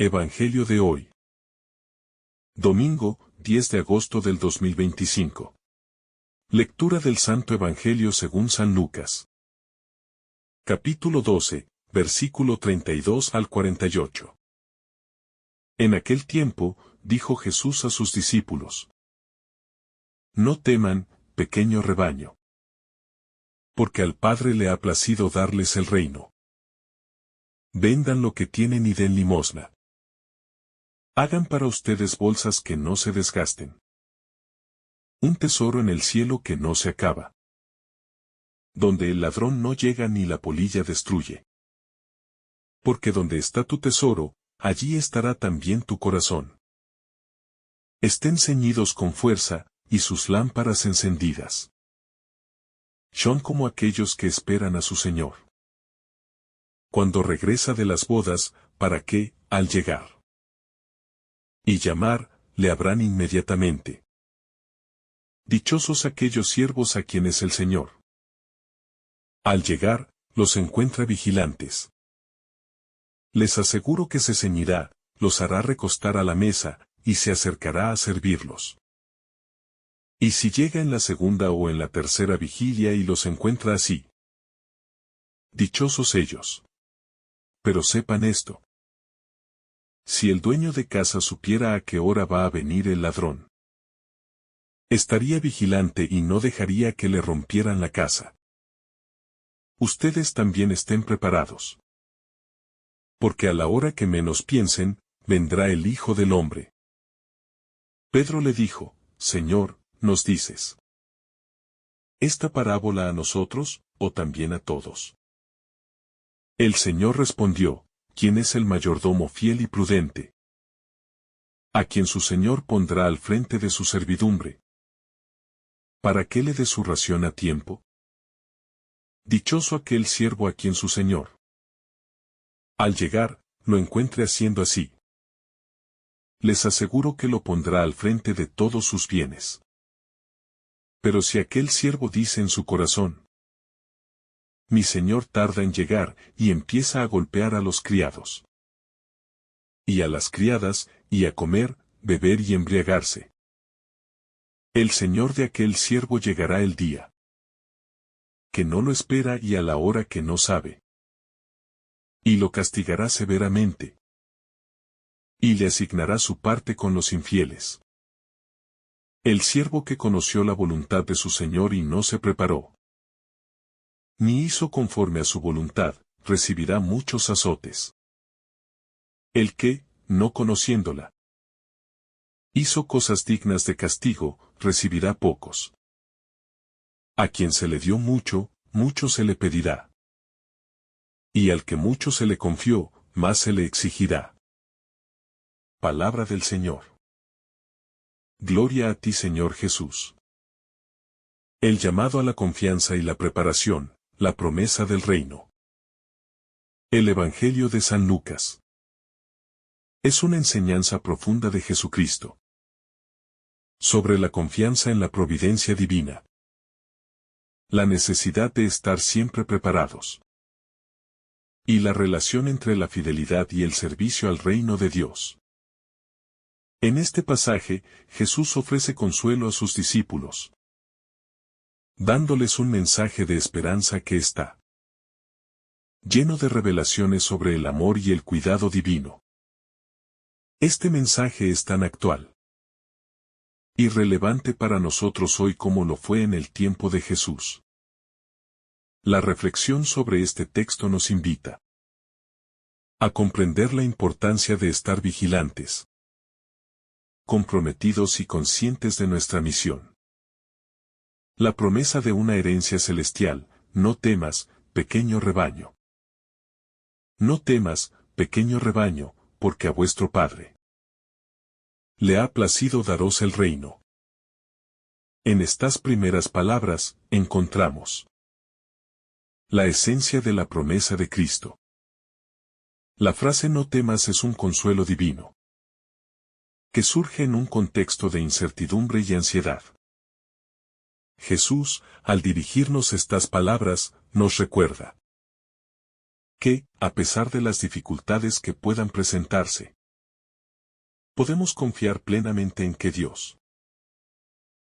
Evangelio de hoy. Domingo, 10 de agosto del 2025. Lectura del Santo Evangelio según San Lucas. Capítulo 12, versículo 32 al 48. En aquel tiempo, dijo Jesús a sus discípulos: No teman, pequeño rebaño, porque al Padre le ha placido darles el reino. Vendan lo que tienen y den limosna. Hagan para ustedes bolsas que no se desgasten. Un tesoro en el cielo que no se acaba, donde el ladrón no llega ni la polilla destruye. Porque donde está tu tesoro, allí estará también tu corazón. Estén ceñidos con fuerza, y sus lámparas encendidas. Son como aquellos que esperan a su Señor, cuando regresa de las bodas, para que, al llegar y llamar, le abran inmediatamente. Dichosos aquellos siervos a quienes el Señor, al llegar, los encuentra vigilantes. Les aseguro que se ceñirá, los hará recostar a la mesa, y se acercará a servirlos. Y si llega en la segunda o en la tercera vigilia y los encuentra así, dichosos ellos. Pero sepan esto: si el dueño de casa supiera a qué hora va a venir el ladrón, estaría vigilante y no dejaría que le rompieran la casa. Ustedes también estén preparados, porque a la hora que menos piensen, vendrá el Hijo del Hombre. Pedro le dijo: Señor, ¿nos dices esta parábola a nosotros, o también a todos? El Señor respondió: ¿Quién es el mayordomo fiel y prudente, a quien su Señor pondrá al frente de su servidumbre, para que le dé su ración a tiempo? Dichoso aquel siervo a quien su Señor, al llegar, lo encuentre haciendo así. Les aseguro que lo pondrá al frente de todos sus bienes. Pero si aquel siervo dice en su corazón: Mi Señor tarda en llegar, y empieza a golpear a los criados, y a las criadas, y a comer, beber y embriagarse, el Señor de aquel siervo llegará el día que no lo espera y a la hora que no sabe, y lo castigará severamente, y le asignará su parte con los infieles. El siervo que conoció la voluntad de su Señor y no se preparó, ni hizo conforme a su voluntad, recibirá muchos azotes. El que, no conociéndola, hizo cosas dignas de castigo, recibirá pocos. A quien se le dio mucho, mucho se le pedirá. Y al que mucho se le confió, más se le exigirá. Palabra del Señor. Gloria a ti, Señor Jesús. El llamado a la confianza y la preparación, la promesa del reino. El Evangelio de San Lucas es una enseñanza profunda de Jesucristo sobre la confianza en la providencia divina, la necesidad de estar siempre preparados, y la relación entre la fidelidad y el servicio al reino de Dios. En este pasaje, Jesús ofrece consuelo a sus discípulos, dándoles un mensaje de esperanza que está lleno de revelaciones sobre el amor y el cuidado divino. Este mensaje es tan actual y relevante para nosotros hoy como lo fue en el tiempo de Jesús. La reflexión sobre este texto nos invita a comprender la importancia de estar vigilantes, comprometidos y conscientes de nuestra misión. La promesa de una herencia celestial: no temas, pequeño rebaño. No temas, pequeño rebaño, porque a vuestro Padre le ha placido daros el reino. En estas primeras palabras, encontramos la esencia de la promesa de Cristo. La frase no temas es un consuelo divino, que surge en un contexto de incertidumbre y ansiedad. Jesús, al dirigirnos estas palabras, nos recuerda que, a pesar de las dificultades que puedan presentarse, podemos confiar plenamente en que Dios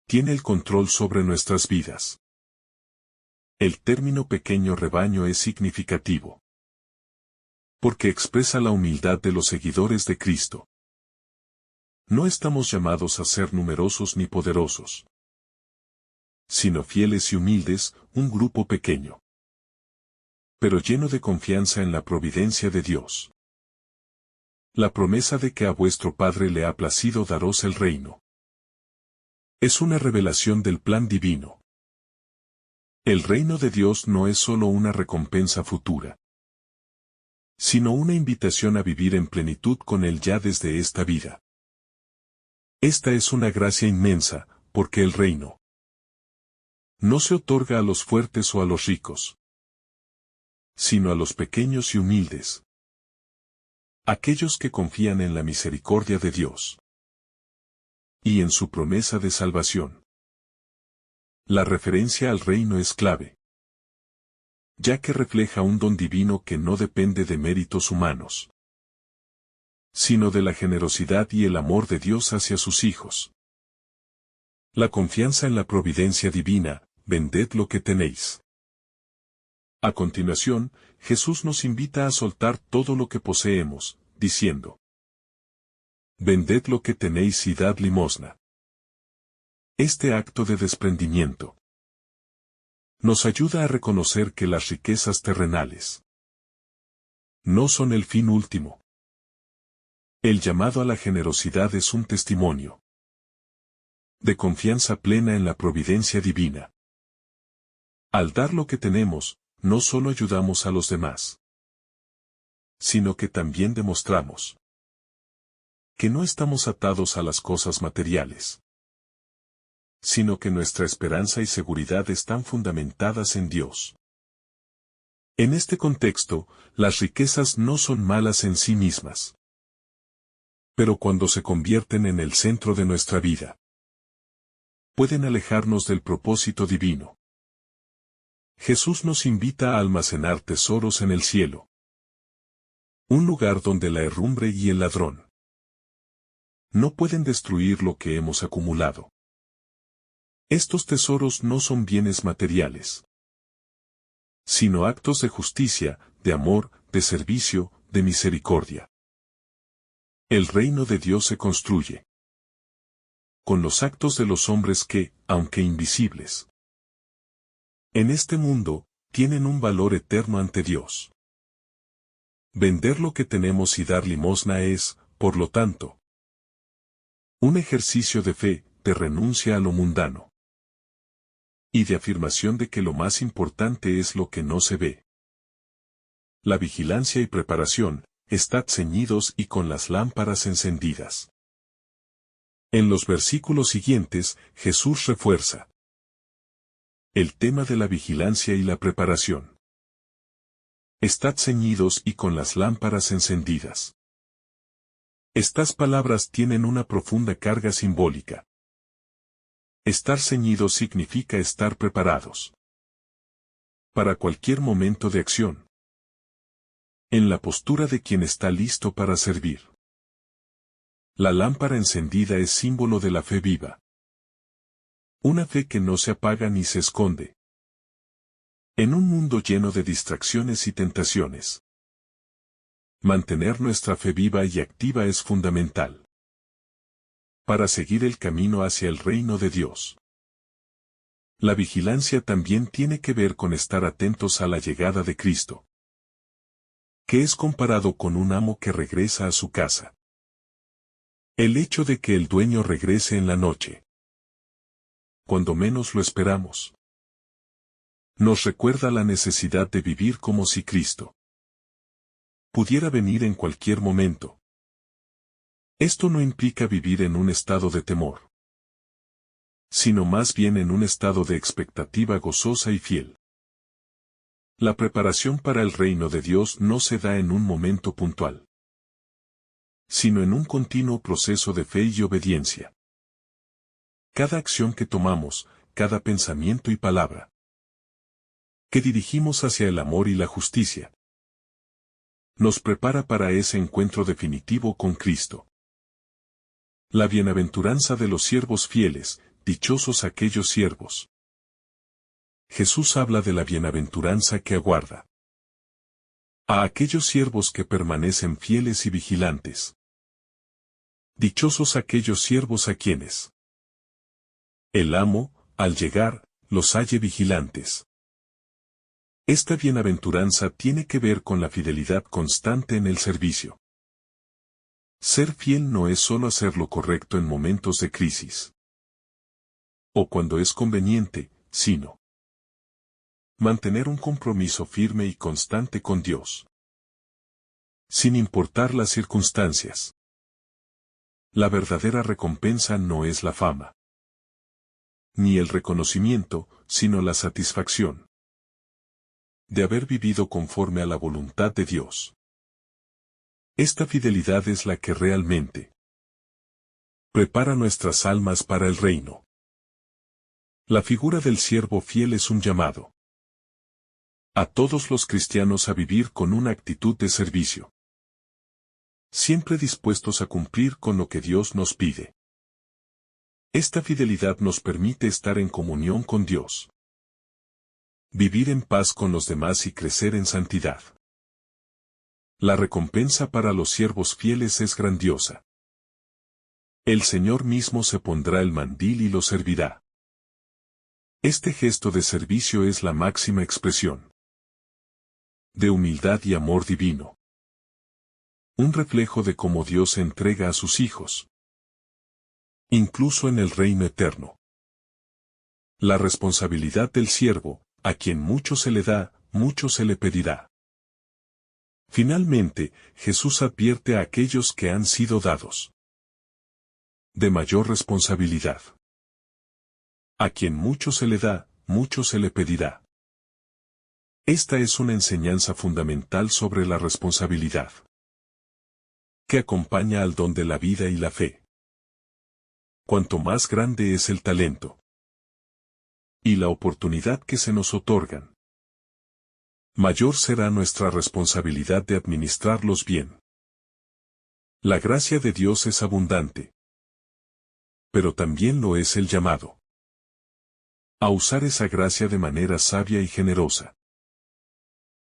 tiene el control sobre nuestras vidas. El término pequeño rebaño es significativo, porque expresa la humildad de los seguidores de Cristo. No estamos llamados a ser numerosos ni poderosos, sino fieles y humildes, un grupo pequeño, pero lleno de confianza en la providencia de Dios. La promesa de que a vuestro Padre le ha placido daros el reino es una revelación del plan divino. El reino de Dios no es solo una recompensa futura, sino una invitación a vivir en plenitud con Él ya desde esta vida. Esta es una gracia inmensa, porque el reino no se otorga a los fuertes o a los ricos, sino a los pequeños y humildes, aquellos que confían en la misericordia de Dios y en su promesa de salvación. La referencia al reino es clave, ya que refleja un don divino que no depende de méritos humanos, sino de la generosidad y el amor de Dios hacia sus hijos. La confianza en la providencia divina, vended lo que tenéis. A continuación, Jesús nos invita a soltar todo lo que poseemos, diciendo: vended lo que tenéis y dad limosna. Este acto de desprendimiento nos ayuda a reconocer que las riquezas terrenales no son el fin último. El llamado a la generosidad es un testimonio de confianza plena en la providencia divina. Al dar lo que tenemos, no solo ayudamos a los demás, sino que también demostramos que no estamos atados a las cosas materiales, sino que nuestra esperanza y seguridad están fundamentadas en Dios. En este contexto, las riquezas no son malas en sí mismas, pero cuando se convierten en el centro de nuestra vida, pueden alejarnos del propósito divino. Jesús nos invita a almacenar tesoros en el cielo, un lugar donde la herrumbre y el ladrón no pueden destruir lo que hemos acumulado. Estos tesoros no son bienes materiales, sino actos de justicia, de amor, de servicio, de misericordia. El reino de Dios se construye con los actos de los hombres que, aunque invisibles, en este mundo, tienen un valor eterno ante Dios. Vender lo que tenemos y dar limosna es, por lo tanto, un ejercicio de fe, de renuncia a lo mundano y de afirmación de que lo más importante es lo que no se ve. La vigilancia y preparación, estad ceñidos y con las lámparas encendidas. En los versículos siguientes, Jesús refuerza el tema de la vigilancia y la preparación. Estad ceñidos y con las lámparas encendidas. Estas palabras tienen una profunda carga simbólica. Estar ceñidos significa estar preparados para cualquier momento de acción, en la postura de quien está listo para servir. La lámpara encendida es símbolo de la fe viva. Una fe que no se apaga ni se esconde. En un mundo lleno de distracciones y tentaciones, mantener nuestra fe viva y activa es fundamental para seguir el camino hacia el reino de Dios. La vigilancia también tiene que ver con estar atentos a la llegada de Cristo, que es comparado con un amo que regresa a su casa. El hecho de que el dueño regrese en la noche, cuando menos lo esperamos, nos recuerda la necesidad de vivir como si Cristo pudiera venir en cualquier momento. Esto no implica vivir en un estado de temor, sino más bien en un estado de expectativa gozosa y fiel. La preparación para el reino de Dios no se da en un momento puntual, sino en un continuo proceso de fe y obediencia. Cada acción que tomamos, cada pensamiento y palabra que dirigimos hacia el amor y la justicia, nos prepara para ese encuentro definitivo con Cristo. La bienaventuranza de los siervos fieles, dichosos aquellos siervos. Jesús habla de la bienaventuranza que aguarda a aquellos siervos que permanecen fieles y vigilantes. Dichosos aquellos siervos a quienes el amo, al llegar, los halle vigilantes. Esta bienaventuranza tiene que ver con la fidelidad constante en el servicio. Ser fiel no es solo hacer lo correcto en momentos de crisis o cuando es conveniente, sino mantener un compromiso firme y constante con Dios, sin importar las circunstancias. La verdadera recompensa no es la fama, ni el reconocimiento, sino la satisfacción de haber vivido conforme a la voluntad de Dios. Esta fidelidad es la que realmente prepara nuestras almas para el reino. La figura del siervo fiel es un llamado a todos los cristianos a vivir con una actitud de servicio, siempre dispuestos a cumplir con lo que Dios nos pide. Esta fidelidad nos permite estar en comunión con Dios, vivir en paz con los demás y crecer en santidad. La recompensa para los siervos fieles es grandiosa. El Señor mismo se pondrá el mandil y los servirá. Este gesto de servicio es la máxima expresión de humildad y amor divino. Un reflejo de cómo Dios se entrega a sus hijos, incluso en el reino eterno. La responsabilidad del siervo, a quien mucho se le da, mucho se le pedirá. Finalmente, Jesús advierte a aquellos que han sido dados de mayor responsabilidad. A quien mucho se le da, mucho se le pedirá. Esta es una enseñanza fundamental sobre la responsabilidad, que acompaña al don de la vida y la fe. Cuanto más grande es el talento y la oportunidad que se nos otorgan, mayor será nuestra responsabilidad de administrarlos bien. La gracia de Dios es abundante, pero también lo es el llamado a usar esa gracia de manera sabia y generosa.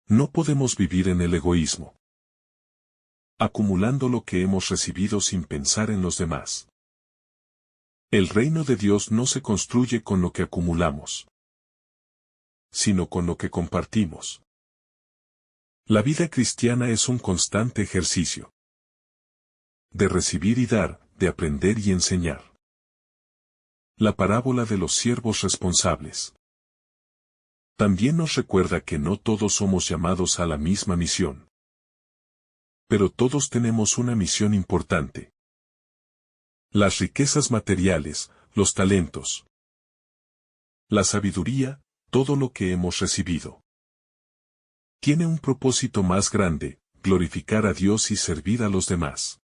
No podemos vivir en el egoísmo, acumulando lo que hemos recibido sin pensar en los demás. El reino de Dios no se construye con lo que acumulamos, sino con lo que compartimos. La vida cristiana es un constante ejercicio de recibir y dar, de aprender y enseñar. La parábola de los siervos responsables también nos recuerda que no todos somos llamados a la misma misión, pero todos tenemos una misión importante. Las riquezas materiales, los talentos, la sabiduría, todo lo que hemos recibido, tiene un propósito más grande: glorificar a Dios y servir a los demás.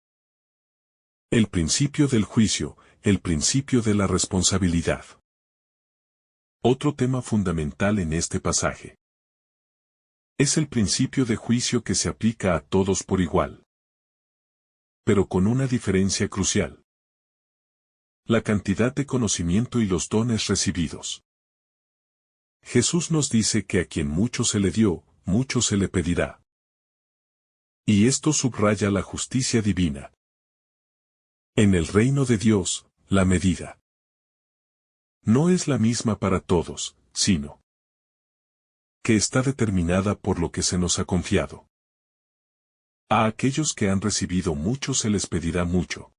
El principio del juicio, el principio de la responsabilidad. Otro tema fundamental en este pasaje es el principio de juicio que se aplica a todos por igual, pero con una diferencia crucial: la cantidad de conocimiento y los dones recibidos. Jesús nos dice que a quien mucho se le dio, mucho se le pedirá. Y esto subraya la justicia divina. En el reino de Dios, la medida no es la misma para todos, sino que está determinada por lo que se nos ha confiado. A aquellos que han recibido mucho se les pedirá mucho,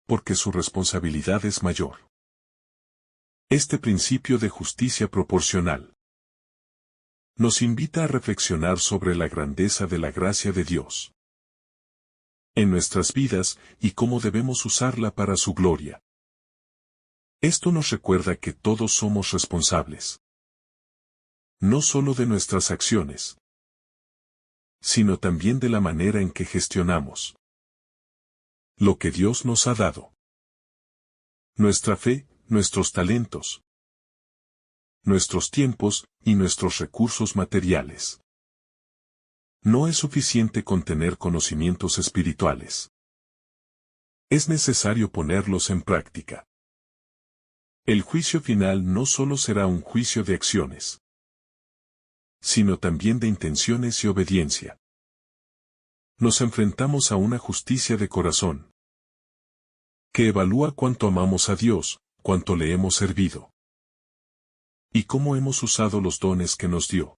porque su responsabilidad es mayor. Este principio de justicia proporcional nos invita a reflexionar sobre la grandeza de la gracia de Dios en nuestras vidas y cómo debemos usarla para su gloria. Esto nos recuerda que todos somos responsables, no solo de nuestras acciones, sino también de la manera en que gestionamos lo que Dios nos ha dado. Nuestra fe, nuestros talentos, nuestros tiempos y nuestros recursos materiales. No es suficiente con tener conocimientos espirituales. Es necesario ponerlos en práctica. El juicio final no solo será un juicio de acciones, sino también de intenciones y obediencia. Nos enfrentamos a una justicia de corazón, que evalúa cuánto amamos a Dios, cuánto le hemos servido, y cómo hemos usado los dones que nos dio.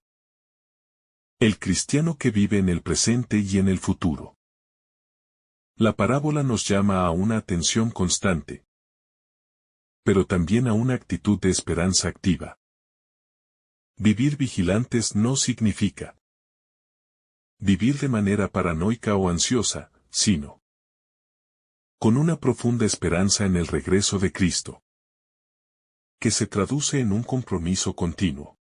El cristiano que vive en el presente y en el futuro. La parábola nos llama a una atención constante, pero también a una actitud de esperanza activa. Vivir vigilantes no significa vivir de manera paranoica o ansiosa, sino con una profunda esperanza en el regreso de Cristo, que se traduce en un compromiso continuo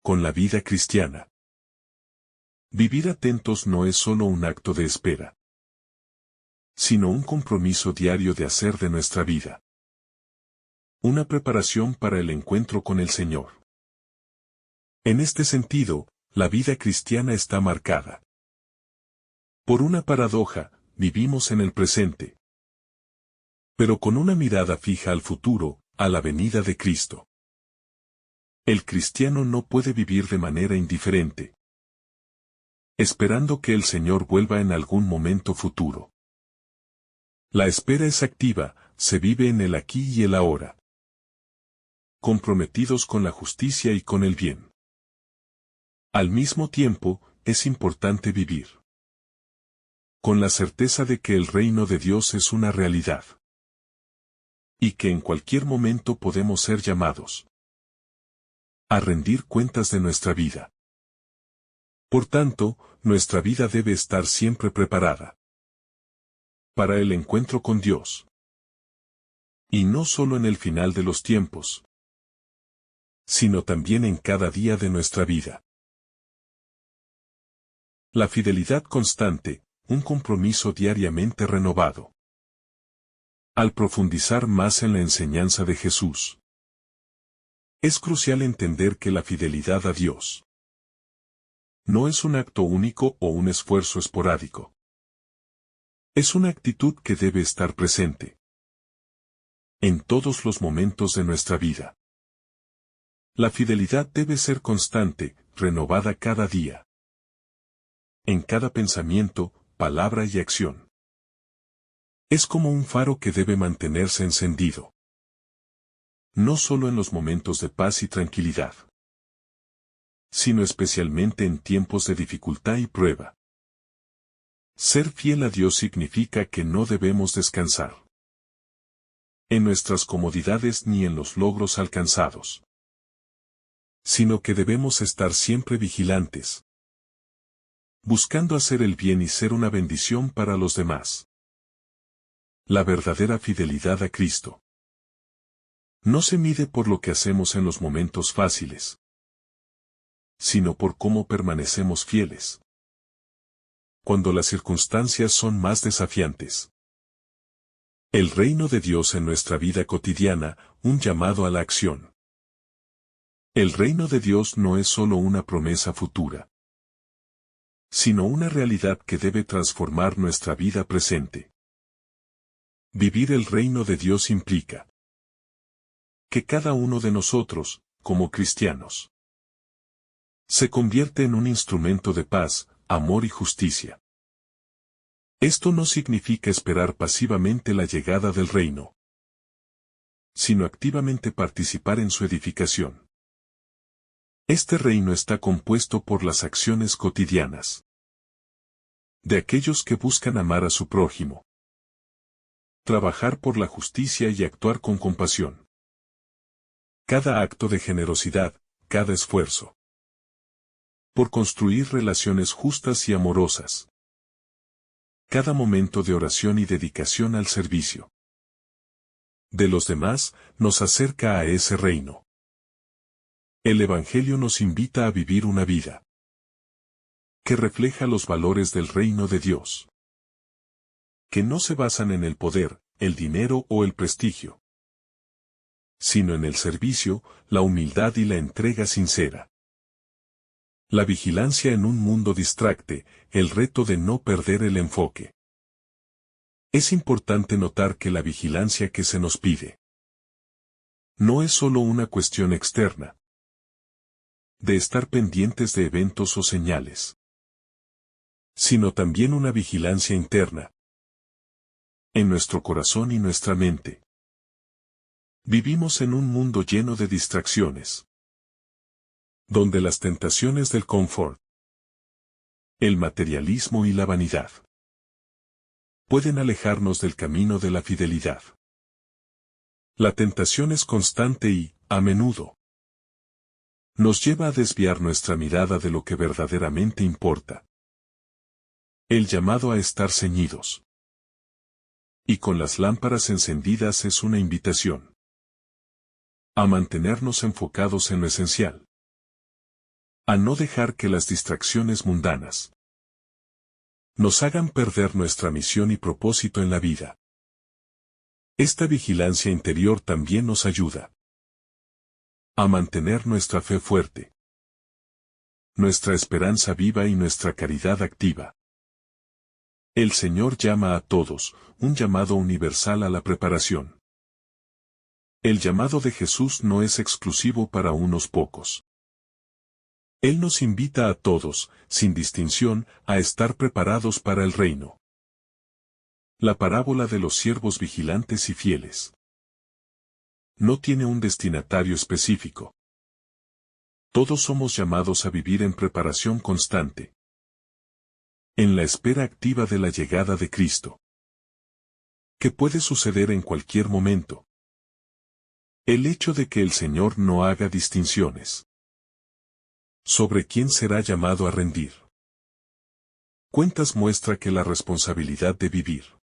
con la vida cristiana. Vivir atentos no es solo un acto de espera, sino un compromiso diario de hacer de nuestra vida una preparación para el encuentro con el Señor. En este sentido, la vida cristiana está marcada por una paradoja: vivimos en el presente, pero con una mirada fija al futuro, a la venida de Cristo. El cristiano no puede vivir de manera indiferente, esperando que el Señor vuelva en algún momento futuro. La espera es activa, se vive en el aquí y el ahora, comprometidos con la justicia y con el bien. Al mismo tiempo, es importante vivir con la certeza de que el reino de Dios es una realidad, y que en cualquier momento podemos ser llamados a rendir cuentas de nuestra vida. Por tanto, nuestra vida debe estar siempre preparada para el encuentro con Dios. Y no solo en el final de los tiempos, sino también en cada día de nuestra vida. La fidelidad constante, un compromiso diariamente renovado. Al profundizar más en la enseñanza de Jesús, es crucial entender que la fidelidad a Dios no es un acto único o un esfuerzo esporádico. Es una actitud que debe estar presente en todos los momentos de nuestra vida. La fidelidad debe ser constante, renovada cada día, en cada pensamiento, palabra y acción. Es como un faro que debe mantenerse encendido, no solo en los momentos de paz y tranquilidad, sino especialmente en tiempos de dificultad y prueba. Ser fiel a Dios significa que no debemos descansar en nuestras comodidades ni en los logros alcanzados, sino que debemos estar siempre vigilantes, buscando hacer el bien y ser una bendición para los demás. La verdadera fidelidad a Cristo no se mide por lo que hacemos en los momentos fáciles, sino por cómo permanecemos fieles cuando las circunstancias son más desafiantes. El reino de Dios en nuestra vida cotidiana, un llamado a la acción. El reino de Dios no es solo una promesa futura, sino una realidad que debe transformar nuestra vida presente. Vivir el reino de Dios implica que cada uno de nosotros, como cristianos, se convierte en un instrumento de paz, amor y justicia. Esto no significa esperar pasivamente la llegada del reino, sino activamente participar en su edificación. Este reino está compuesto por las acciones cotidianas de aquellos que buscan amar a su prójimo, trabajar por la justicia y actuar con compasión. Cada acto de generosidad, cada esfuerzo por construir relaciones justas y amorosas. Cada momento de oración y dedicación al servicio de los demás nos acerca a ese reino. El Evangelio nos invita a vivir una vida que refleja los valores del reino de Dios, que no se basan en el poder, el dinero o el prestigio, sino en el servicio, la humildad y la entrega sincera. La vigilancia en un mundo distracte, el reto de no perder el enfoque. Es importante notar que la vigilancia que se nos pide no es solo una cuestión externa, de estar pendientes de eventos o señales, sino también una vigilancia interna, en nuestro corazón y nuestra mente. Vivimos en un mundo lleno de distracciones, donde las tentaciones del confort, el materialismo y la vanidad pueden alejarnos del camino de la fidelidad. La tentación es constante y, a menudo, nos lleva a desviar nuestra mirada de lo que verdaderamente importa. El llamado a estar ceñidos y con las lámparas encendidas es una invitación a mantenernos enfocados en lo esencial, a no dejar que las distracciones mundanas nos hagan perder nuestra misión y propósito en la vida. Esta vigilancia interior también nos ayuda a mantener nuestra fe fuerte, nuestra esperanza viva y nuestra caridad activa. El Señor llama a todos, un llamado universal a la preparación. El llamado de Jesús no es exclusivo para unos pocos. Él nos invita a todos, sin distinción, a estar preparados para el reino. La parábola de los siervos vigilantes y fieles no tiene un destinatario específico. Todos somos llamados a vivir en preparación constante, en la espera activa de la llegada de Cristo, que puede suceder en cualquier momento. El hecho de que el Señor no haga distinciones sobre quién será llamado a rendir cuentas muestra que la responsabilidad de vivir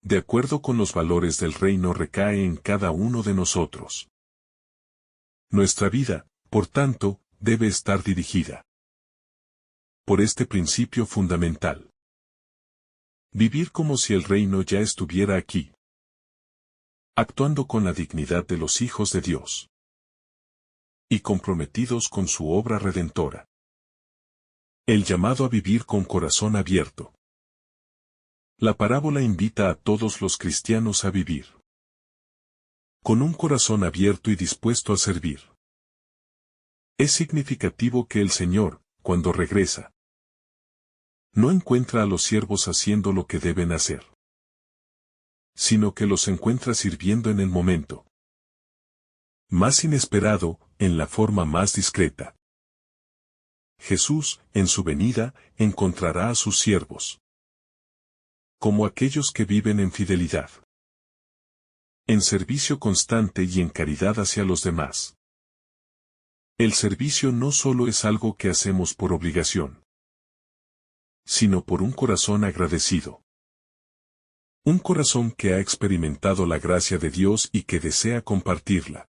de acuerdo con los valores del reino recae en cada uno de nosotros. Nuestra vida, por tanto, debe estar dirigida por este principio fundamental. Vivir como si el reino ya estuviera aquí, actuando con la dignidad de los hijos de Dios y comprometidos con su obra redentora. El llamado a vivir con corazón abierto. La parábola invita a todos los cristianos a vivir con un corazón abierto y dispuesto a servir. Es significativo que el Señor, cuando regresa, no encuentra a los siervos haciendo lo que deben hacer, sino que los encuentra sirviendo en el momento más inesperado, en la forma más discreta. Jesús, en su venida, encontrará a sus siervos como aquellos que viven en fidelidad, en servicio constante y en caridad hacia los demás. El servicio no solo es algo que hacemos por obligación, sino por un corazón agradecido. Un corazón que ha experimentado la gracia de Dios y que desea compartirla.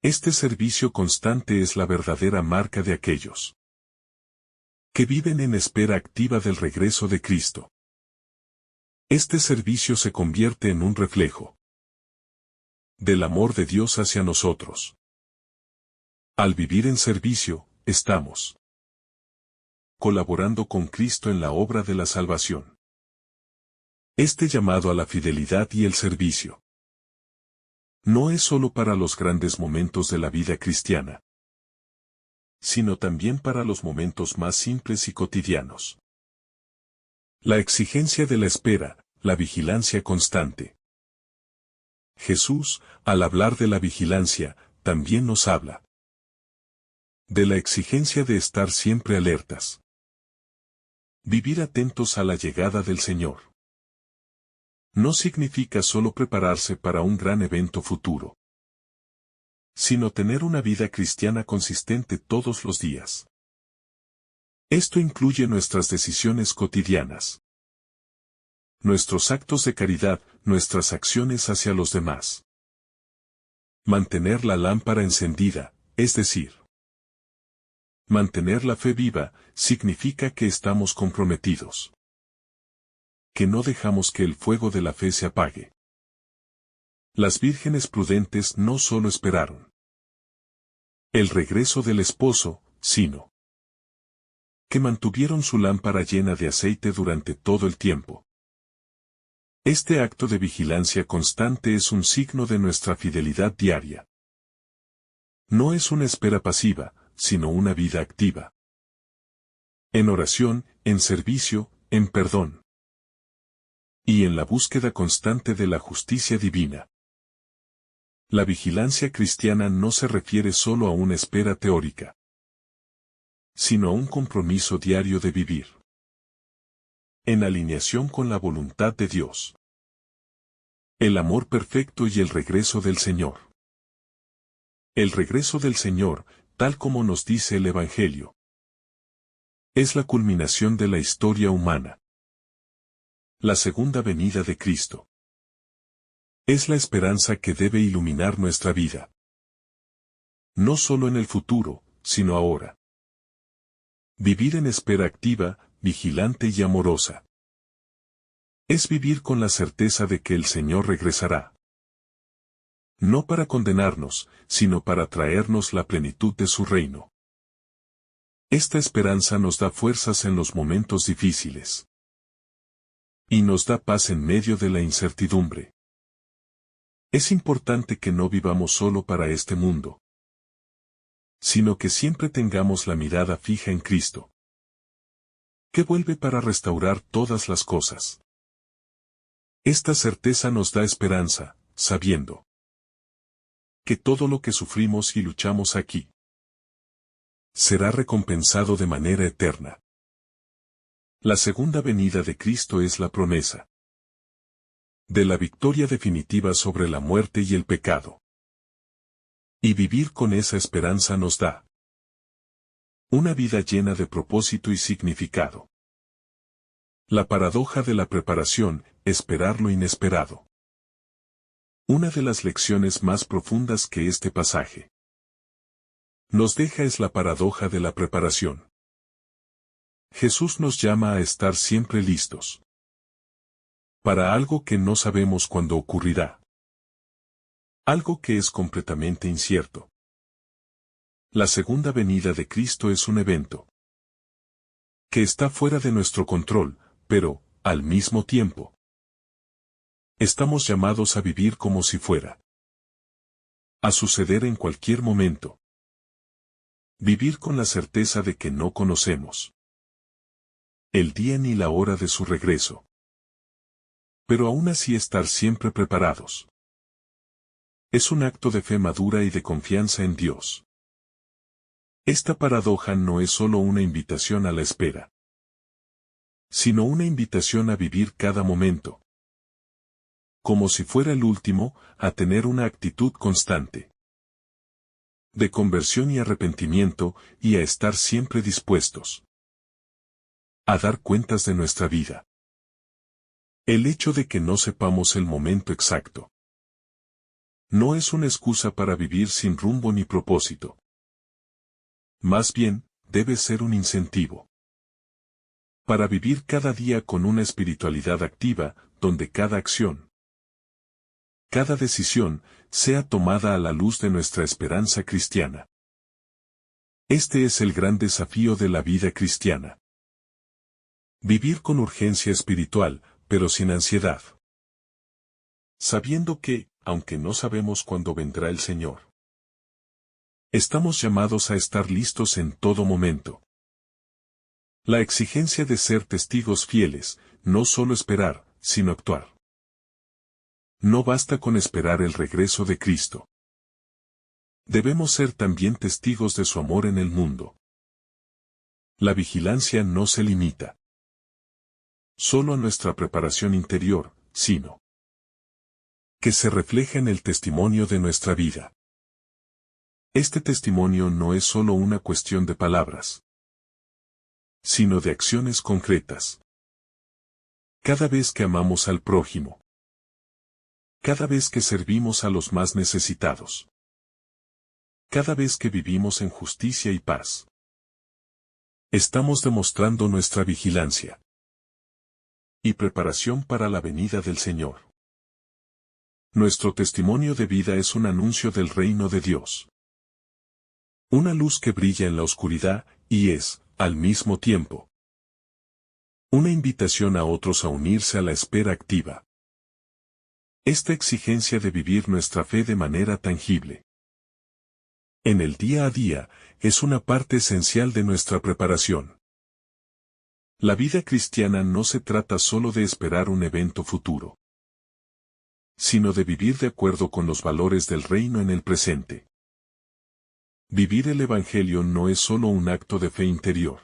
Este servicio constante es la verdadera marca de aquellos que viven en espera activa del regreso de Cristo. Este servicio se convierte en un reflejo del amor de Dios hacia nosotros. Al vivir en servicio, estamos colaborando con Cristo en la obra de la salvación. Este llamado a la fidelidad y el servicio no es solo para los grandes momentos de la vida cristiana, sino también para los momentos más simples y cotidianos. La exigencia de la espera, la vigilancia constante. Jesús, al hablar de la vigilancia, también nos habla de la exigencia de estar siempre alertas. Vivir atentos a la llegada del Señor no significa solo prepararse para un gran evento futuro, sino tener una vida cristiana consistente todos los días. Esto incluye nuestras decisiones cotidianas, nuestros actos de caridad, nuestras acciones hacia los demás. Mantener la lámpara encendida, es decir, mantener la fe viva, significa que estamos comprometidos, que no dejamos que el fuego de la fe se apague. Las vírgenes prudentes no solo esperaron el regreso del esposo, sino que mantuvieron su lámpara llena de aceite durante todo el tiempo Este acto de vigilancia constante es un signo de nuestra fidelidad diaria. No es una espera pasiva, sino una vida activa. En oración, en servicio, en perdón. Y en la búsqueda constante de la justicia divina. La vigilancia cristiana no se refiere solo a una espera teórica, sino a un compromiso diario de vivir en alineación con la voluntad de Dios. El amor perfecto y el regreso del Señor. El regreso del Señor, tal como nos dice el Evangelio, es la culminación de la historia humana. La segunda venida de Cristo es la esperanza que debe iluminar nuestra vida. No solo en el futuro, sino ahora. Vivir en espera activa, vigilante y amorosa. Es vivir con la certeza de que el Señor regresará. No para condenarnos, sino para traernos la plenitud de su reino. Esta esperanza nos da fuerzas en los momentos difíciles. Y nos da paz en medio de la incertidumbre. Es importante que no vivamos solo para este mundo, sino que siempre tengamos la mirada fija en Cristo, que vuelve para restaurar todas las cosas. Esta certeza nos da esperanza, sabiendo que todo lo que sufrimos y luchamos aquí será recompensado de manera eterna. La segunda venida de Cristo es la promesa de la victoria definitiva sobre la muerte y el pecado. Y vivir con esa esperanza nos da una vida llena de propósito y significado. La paradoja de la preparación, esperar lo inesperado. Una de las lecciones más profundas que este pasaje nos deja es la paradoja de la preparación. Jesús nos llama a estar siempre listos para algo que no sabemos cuándo ocurrirá. Algo que es completamente incierto. La segunda venida de Cristo es un evento que está fuera de nuestro control, pero, al mismo tiempo, estamos llamados a vivir como si fuera a suceder en cualquier momento. Vivir con la certeza de que no conocemos el día ni la hora de su regreso. Pero aún así estar siempre preparados. Es un acto de fe madura y de confianza en Dios. Esta paradoja no es solo una invitación a la espera, sino una invitación a vivir cada momento como si fuera el último, a tener una actitud constante de conversión y arrepentimiento, y a estar siempre dispuestos a dar cuentas de nuestra vida. El hecho de que no sepamos el momento exacto no es una excusa para vivir sin rumbo ni propósito. Más bien, debe ser un incentivo para vivir cada día con una espiritualidad activa, donde cada acción, cada decisión, sea tomada a la luz de nuestra esperanza cristiana. Este es el gran desafío de la vida cristiana. Vivir con urgencia espiritual, pero sin ansiedad. Sabiendo que, aunque no sabemos cuándo vendrá el Señor, estamos llamados a estar listos en todo momento. La exigencia de ser testigos fieles, no solo esperar, sino actuar. No basta con esperar el regreso de Cristo. Debemos ser también testigos de su amor en el mundo. La vigilancia no se limita solo a nuestra preparación interior, sino que se refleja en el testimonio de nuestra vida. Este testimonio no es solo una cuestión de palabras, sino de acciones concretas. Cada vez que amamos al prójimo, cada vez que servimos a los más necesitados, cada vez que vivimos en justicia y paz, estamos demostrando nuestra vigilancia y preparación para la venida del Señor. Nuestro testimonio de vida es un anuncio del reino de Dios. Una luz que brilla en la oscuridad, y es, al mismo tiempo, una invitación a otros a unirse a la espera activa esta exigencia de vivir nuestra fe de manera tangible en el día a día es una parte esencial de nuestra preparación. La vida cristiana no se trata solo de esperar un evento futuro, sino de vivir de acuerdo con los valores del reino en el presente. Vivir el Evangelio no es solo un acto de fe interior,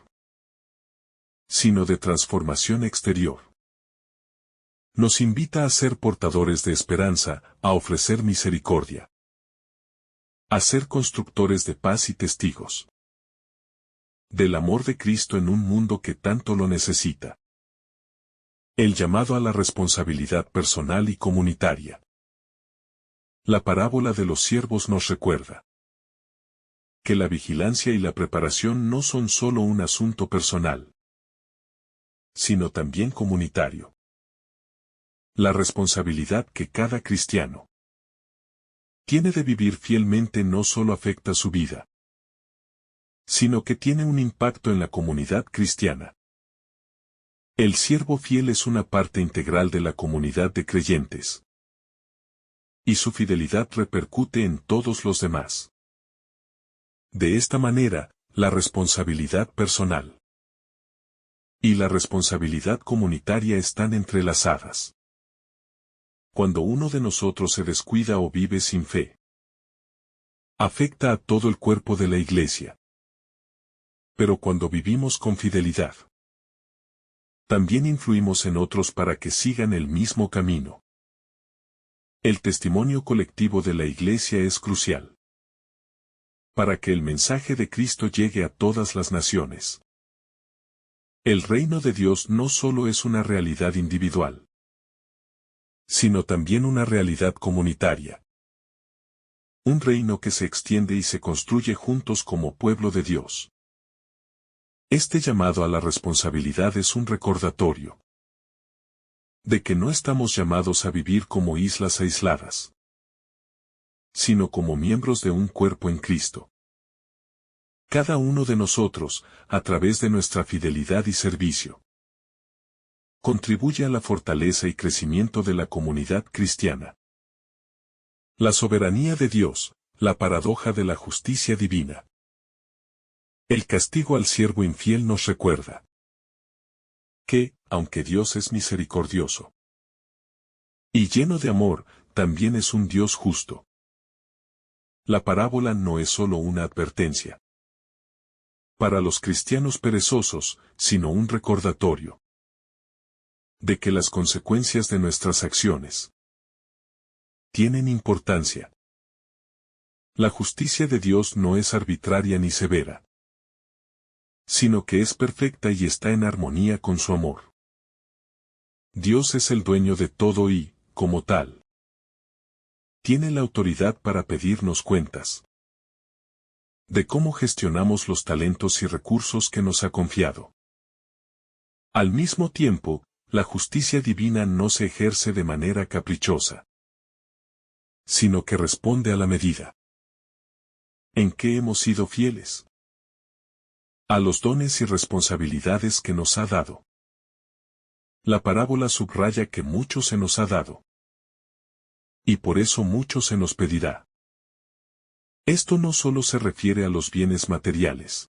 sino de transformación exterior. Nos invita a ser portadores de esperanza, a ofrecer misericordia, a ser constructores de paz y testigos del amor de Cristo en un mundo que tanto lo necesita. El llamado a la responsabilidad personal y comunitaria. La parábola de los siervos nos recuerda que la vigilancia y la preparación no son solo un asunto personal, sino también comunitario. La responsabilidad que cada cristiano tiene de vivir fielmente no solo afecta su vida, sino que tiene un impacto en la comunidad cristiana. El siervo fiel es una parte integral de la comunidad de creyentes, y su fidelidad repercute en todos los demás. De esta manera, la responsabilidad personal y la responsabilidad comunitaria están entrelazadas. Cuando uno de nosotros se descuida o vive sin fe, afecta a todo el cuerpo de la iglesia. Pero cuando vivimos con fidelidad, también influimos en otros para que sigan el mismo camino. El testimonio colectivo de la iglesia es crucial para que el mensaje de Cristo llegue a todas las naciones. El reino de Dios no solo es una realidad individual, sino también una realidad comunitaria. Un reino que se extiende y se construye juntos como pueblo de Dios. Este llamado a la responsabilidad es un recordatorio de que no estamos llamados a vivir como islas aisladas, sino como miembros de un cuerpo en Cristo. Cada uno de nosotros, a través de nuestra fidelidad y servicio, contribuye a la fortaleza y crecimiento de la comunidad cristiana. La soberanía de Dios, la paradoja de la justicia divina. El castigo al siervo infiel nos recuerda que, aunque Dios es misericordioso y lleno de amor, también es un Dios justo. La parábola no es solo una advertencia para los cristianos perezosos, sino un recordatorio de que las consecuencias de nuestras acciones tienen importancia. La justicia de Dios no es arbitraria ni severa, sino que es perfecta y está en armonía con su amor. Dios es el dueño de todo y, como tal, tiene la autoridad para pedirnos cuentas de cómo gestionamos los talentos y recursos que nos ha confiado. Al mismo tiempo, la justicia divina no se ejerce de manera caprichosa, sino que responde a la medida en que hemos sido fieles a los dones y responsabilidades que nos ha dado. La parábola subraya que mucho se nos ha dado, y por eso mucho se nos pedirá. Esto no solo se refiere a los bienes materiales,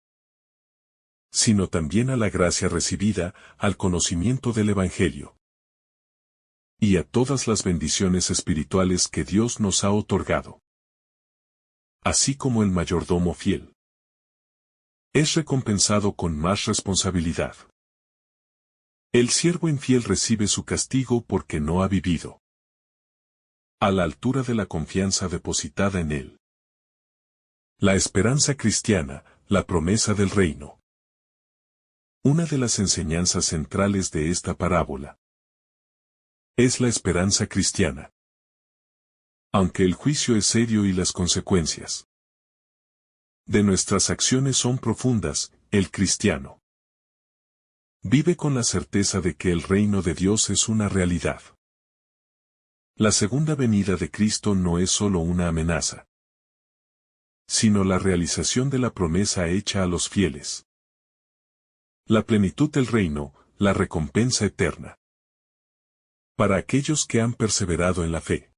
sino también a la gracia recibida, al conocimiento del Evangelio, y a todas las bendiciones espirituales que Dios nos ha otorgado. Así como el mayordomo fiel es recompensado con más responsabilidad, el siervo infiel recibe su castigo porque no ha vivido a la altura de la confianza depositada en él. La esperanza cristiana, la promesa del reino. Una de las enseñanzas centrales de esta parábola es la esperanza cristiana. Aunque el juicio es serio y las consecuencias de nuestras acciones son profundas, el cristiano vive con la certeza de que el reino de Dios es una realidad. La segunda venida de Cristo no es solo una amenaza, sino la realización de la promesa hecha a los fieles. La plenitud del reino, la recompensa eterna. Para aquellos que han perseverado en la fe.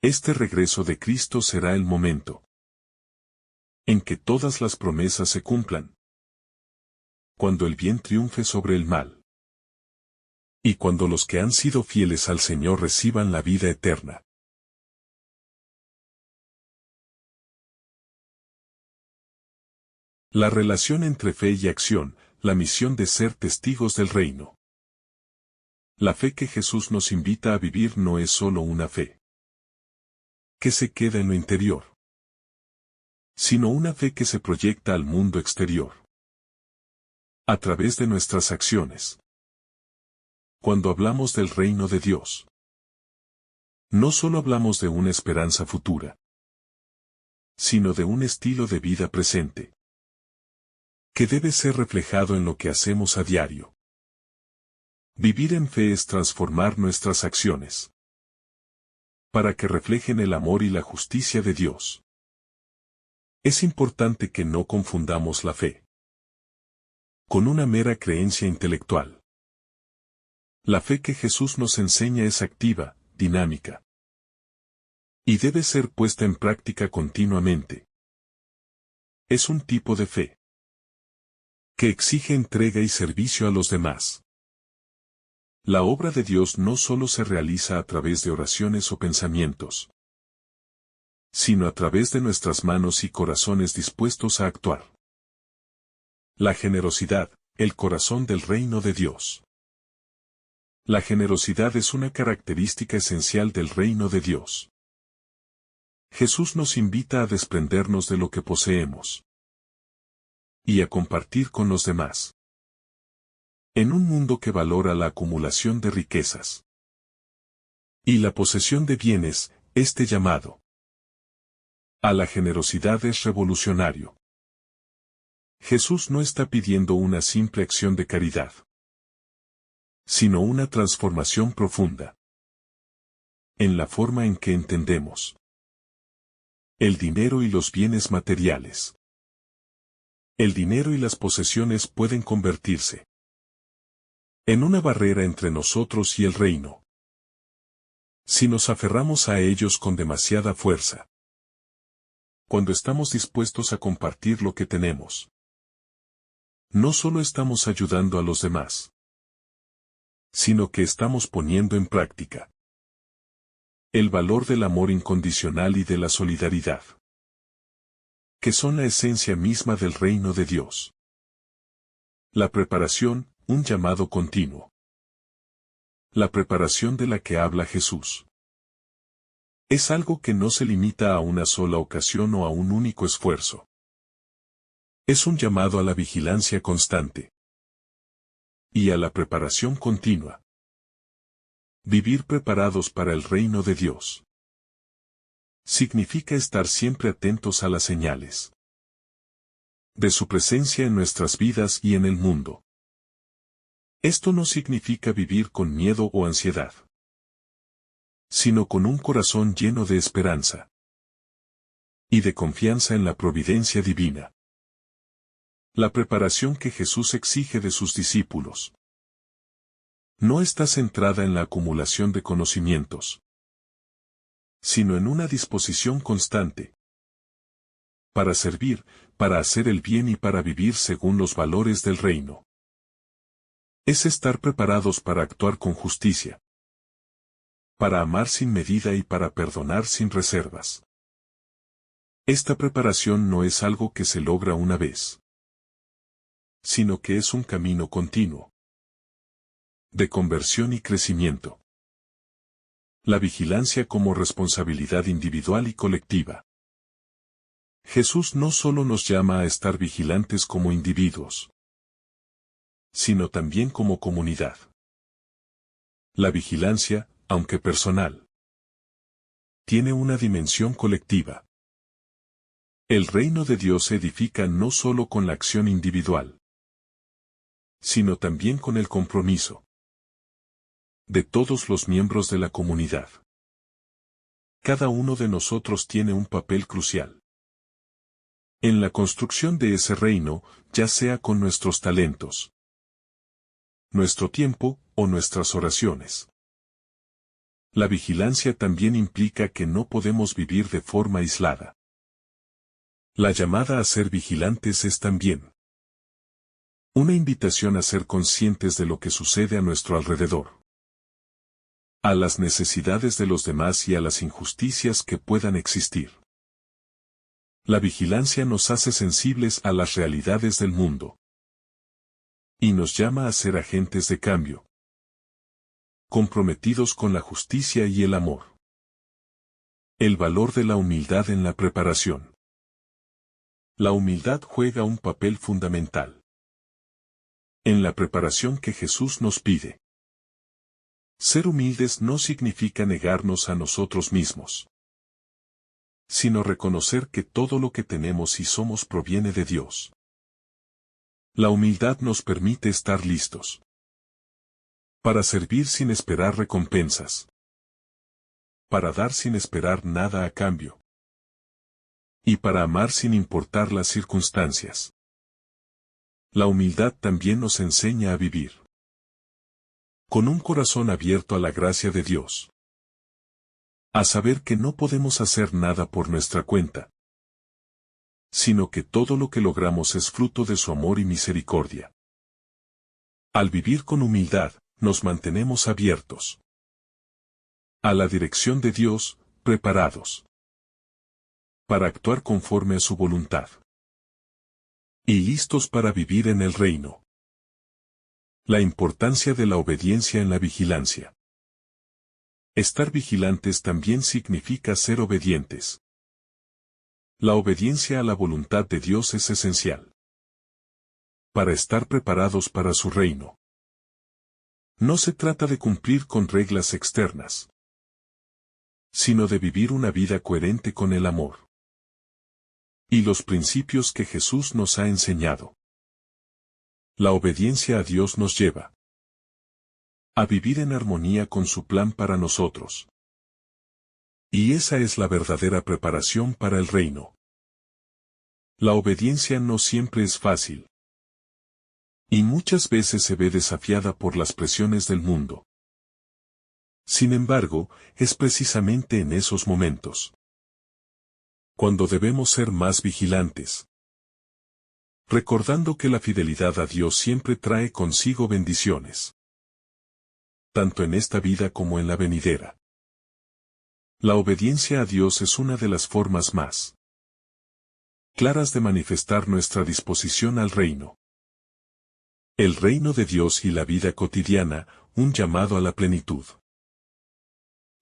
Este regreso de Cristo será el momento en que todas las promesas se cumplan. Cuando el bien triunfe sobre el mal. Y cuando los que han sido fieles al Señor reciban la vida eterna. La relación entre fe y acción, la misión de ser testigos del reino. La fe que Jesús nos invita a vivir no es solo una fe que se queda en lo interior, sino una fe que se proyecta al mundo exterior, a través de nuestras acciones. Cuando hablamos del reino de Dios, no solo hablamos de una esperanza futura, sino de un estilo de vida presente, que debe ser reflejado en lo que hacemos a diario. Vivir en fe es transformar nuestras acciones, para que reflejen el amor y la justicia de Dios. Es importante que no confundamos la fe con una mera creencia intelectual. La fe que Jesús nos enseña es activa, dinámica, y debe ser puesta en práctica continuamente. Es un tipo de fe que exige entrega y servicio a los demás. La obra de Dios no solo se realiza a través de oraciones o pensamientos, sino a través de nuestras manos y corazones dispuestos a actuar. La generosidad, el corazón del reino de Dios. La generosidad es una característica esencial del reino de Dios. Jesús nos invita a desprendernos de lo que poseemos y a compartir con los demás. En un mundo que valora la acumulación de riquezas y la posesión de bienes, este llamado a la generosidad es revolucionario. Jesús no está pidiendo una simple acción de caridad, sino una transformación profunda en la forma en que entendemos el dinero y los bienes materiales. El dinero y las posesiones pueden convertirse en una barrera entre nosotros y el reino, si nos aferramos a ellos con demasiada fuerza. Cuando estamos dispuestos a compartir lo que tenemos, no solo estamos ayudando a los demás, sino que estamos poniendo en práctica el valor del amor incondicional y de la solidaridad, que son la esencia misma del reino de Dios. La preparación, un llamado continuo. La preparación de la que habla Jesús es algo que no se limita a una sola ocasión o a un único esfuerzo. Es un llamado a la vigilancia constante y a la preparación continua. Vivir preparados para el reino de Dios significa estar siempre atentos a las señales de su presencia en nuestras vidas y en el mundo. Esto no significa vivir con miedo o ansiedad, sino con un corazón lleno de esperanza y de confianza en la providencia divina. La preparación que Jesús exige de sus discípulos no está centrada en la acumulación de conocimientos, sino en una disposición constante para servir, para hacer el bien y para vivir según los valores del reino. Es estar preparados para actuar con justicia, para amar sin medida y para perdonar sin reservas. Esta preparación no es algo que se logra una vez, sino que es un camino continuo de conversión y crecimiento. La vigilancia como responsabilidad individual y colectiva. Jesús no solo nos llama a estar vigilantes como individuos, sino también como comunidad. La vigilancia, aunque personal, tiene una dimensión colectiva. El reino de Dios se edifica no solo con la acción individual, sino también con el compromiso de todos los miembros de la comunidad. Cada uno de nosotros tiene un papel crucial en la construcción de ese reino, ya sea con nuestros talentos, nuestro tiempo o nuestras oraciones. La vigilancia también implica que no podemos vivir de forma aislada. La llamada a ser vigilantes es también una invitación a ser conscientes de lo que sucede a nuestro alrededor, a las necesidades de los demás y a las injusticias que puedan existir. La vigilancia nos hace sensibles a las realidades del mundo y nos llama a ser agentes de cambio, comprometidos con la justicia y el amor. El valor de la humildad en la preparación. La humildad juega un papel fundamental en la preparación que Jesús nos pide. Ser humildes no significa negarnos a nosotros mismos, sino reconocer que todo lo que tenemos y somos proviene de Dios. La humildad nos permite estar listos para servir sin esperar recompensas, para dar sin esperar nada a cambio, y para amar sin importar las circunstancias. La humildad también nos enseña a vivir con un corazón abierto a la gracia de Dios, a saber que no podemos hacer nada por nuestra cuenta, sino que todo lo que logramos es fruto de su amor y misericordia. Al vivir con humildad, nos mantenemos abiertos a la dirección de Dios, preparados para actuar conforme a su voluntad y listos para vivir en el reino. La importancia de la obediencia en la vigilancia. Estar vigilantes también significa ser obedientes. La obediencia a la voluntad de Dios es esencial para estar preparados para su reino. No se trata de cumplir con reglas externas, sino de vivir una vida coherente con el amor y los principios que Jesús nos ha enseñado. La obediencia a Dios nos lleva a vivir en armonía con su plan para nosotros. Y esa es la verdadera preparación para el reino. La obediencia no siempre es fácil, y muchas veces se ve desafiada por las presiones del mundo. Sin embargo, es precisamente en esos momentos cuando debemos ser más vigilantes, recordando que la fidelidad a Dios siempre trae consigo bendiciones, tanto en esta vida como en la venidera. La obediencia a Dios es una de las formas más claras de manifestar nuestra disposición al reino. El reino de Dios y la vida cotidiana, un llamado a la plenitud.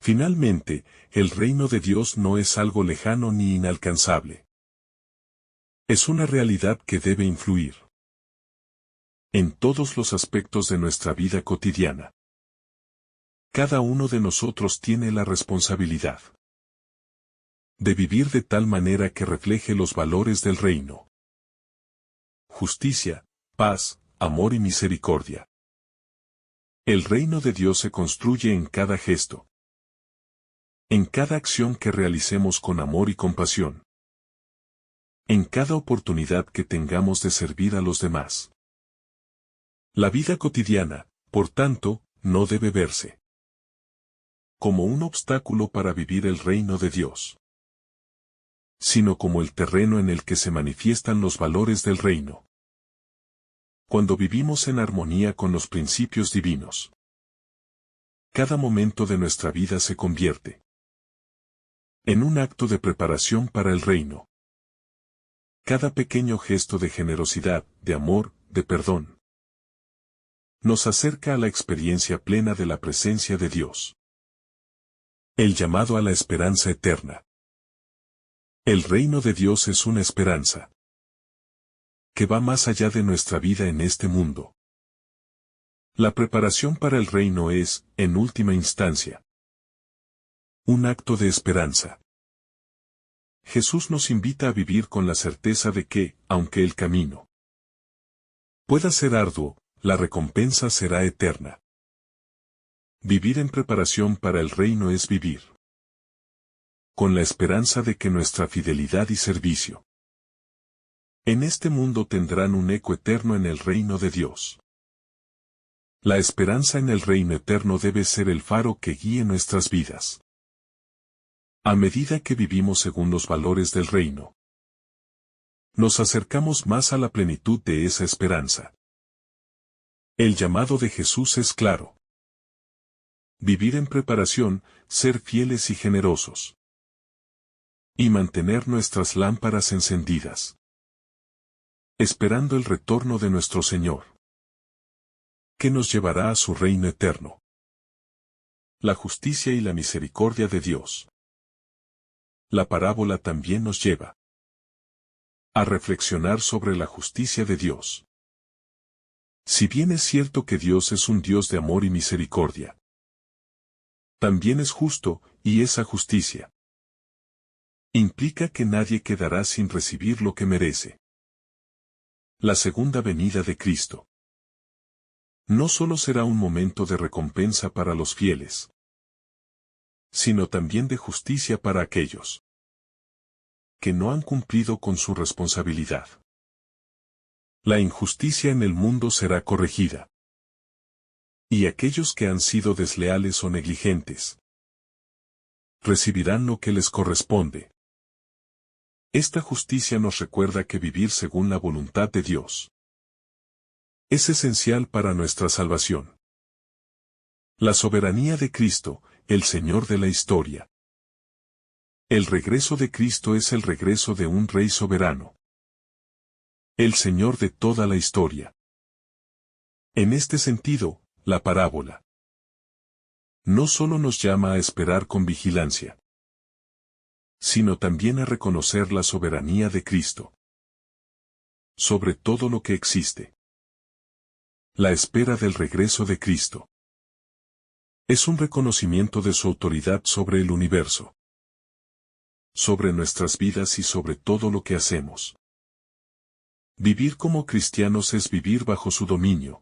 Finalmente, el reino de Dios no es algo lejano ni inalcanzable. Es una realidad que debe influir en todos los aspectos de nuestra vida cotidiana. Cada uno de nosotros tiene la responsabilidad de vivir de tal manera que refleje los valores del reino: justicia, paz, amor y misericordia. El reino de Dios se construye en cada gesto, en cada acción que realicemos con amor y compasión, en cada oportunidad que tengamos de servir a los demás. La vida cotidiana, por tanto, no debe verse como un obstáculo para vivir el reino de Dios, sino como el terreno en el que se manifiestan los valores del reino. Cuando vivimos en armonía con los principios divinos, cada momento de nuestra vida se convierte en un acto de preparación para el reino. Cada pequeño gesto de generosidad, de amor, de perdón, nos acerca a la experiencia plena de la presencia de Dios. El llamado a la esperanza eterna. El reino de Dios es una esperanza que va más allá de nuestra vida en este mundo. La preparación para el reino es, en última instancia, un acto de esperanza. Jesús nos invita a vivir con la certeza de que, aunque el camino pueda ser arduo, la recompensa será eterna. Vivir en preparación para el reino es vivir con la esperanza de que nuestra fidelidad y servicio en este mundo tendrán un eco eterno en el reino de Dios. La esperanza en el reino eterno debe ser el faro que guíe nuestras vidas. A medida que vivimos según los valores del reino, nos acercamos más a la plenitud de esa esperanza. El llamado de Jesús es claro. Vivir en preparación, ser fieles y generosos. Y mantener nuestras lámparas encendidas. Esperando el retorno de nuestro Señor, que nos llevará a su reino eterno. La justicia y la misericordia de Dios. La parábola también nos lleva a reflexionar sobre la justicia de Dios. Si bien es cierto que Dios es un Dios de amor y misericordia, también es justo, y esa justicia implica que nadie quedará sin recibir lo que merece. La segunda venida de Cristo no solo será un momento de recompensa para los fieles, sino también de justicia para aquellos que no han cumplido con su responsabilidad. La injusticia en el mundo será corregida. Y aquellos que han sido desleales o negligentes recibirán lo que les corresponde. Esta justicia nos recuerda que vivir según la voluntad de Dios es esencial para nuestra salvación. La soberanía de Cristo, el Señor de la historia. El regreso de Cristo es el regreso de un Rey soberano. El Señor de toda la historia. En este sentido, la parábola no solo nos llama a esperar con vigilancia, sino también a reconocer la soberanía de Cristo sobre todo lo que existe. La espera del regreso de Cristo es un reconocimiento de su autoridad sobre el universo, sobre nuestras vidas y sobre todo lo que hacemos. Vivir como cristianos es vivir bajo su dominio,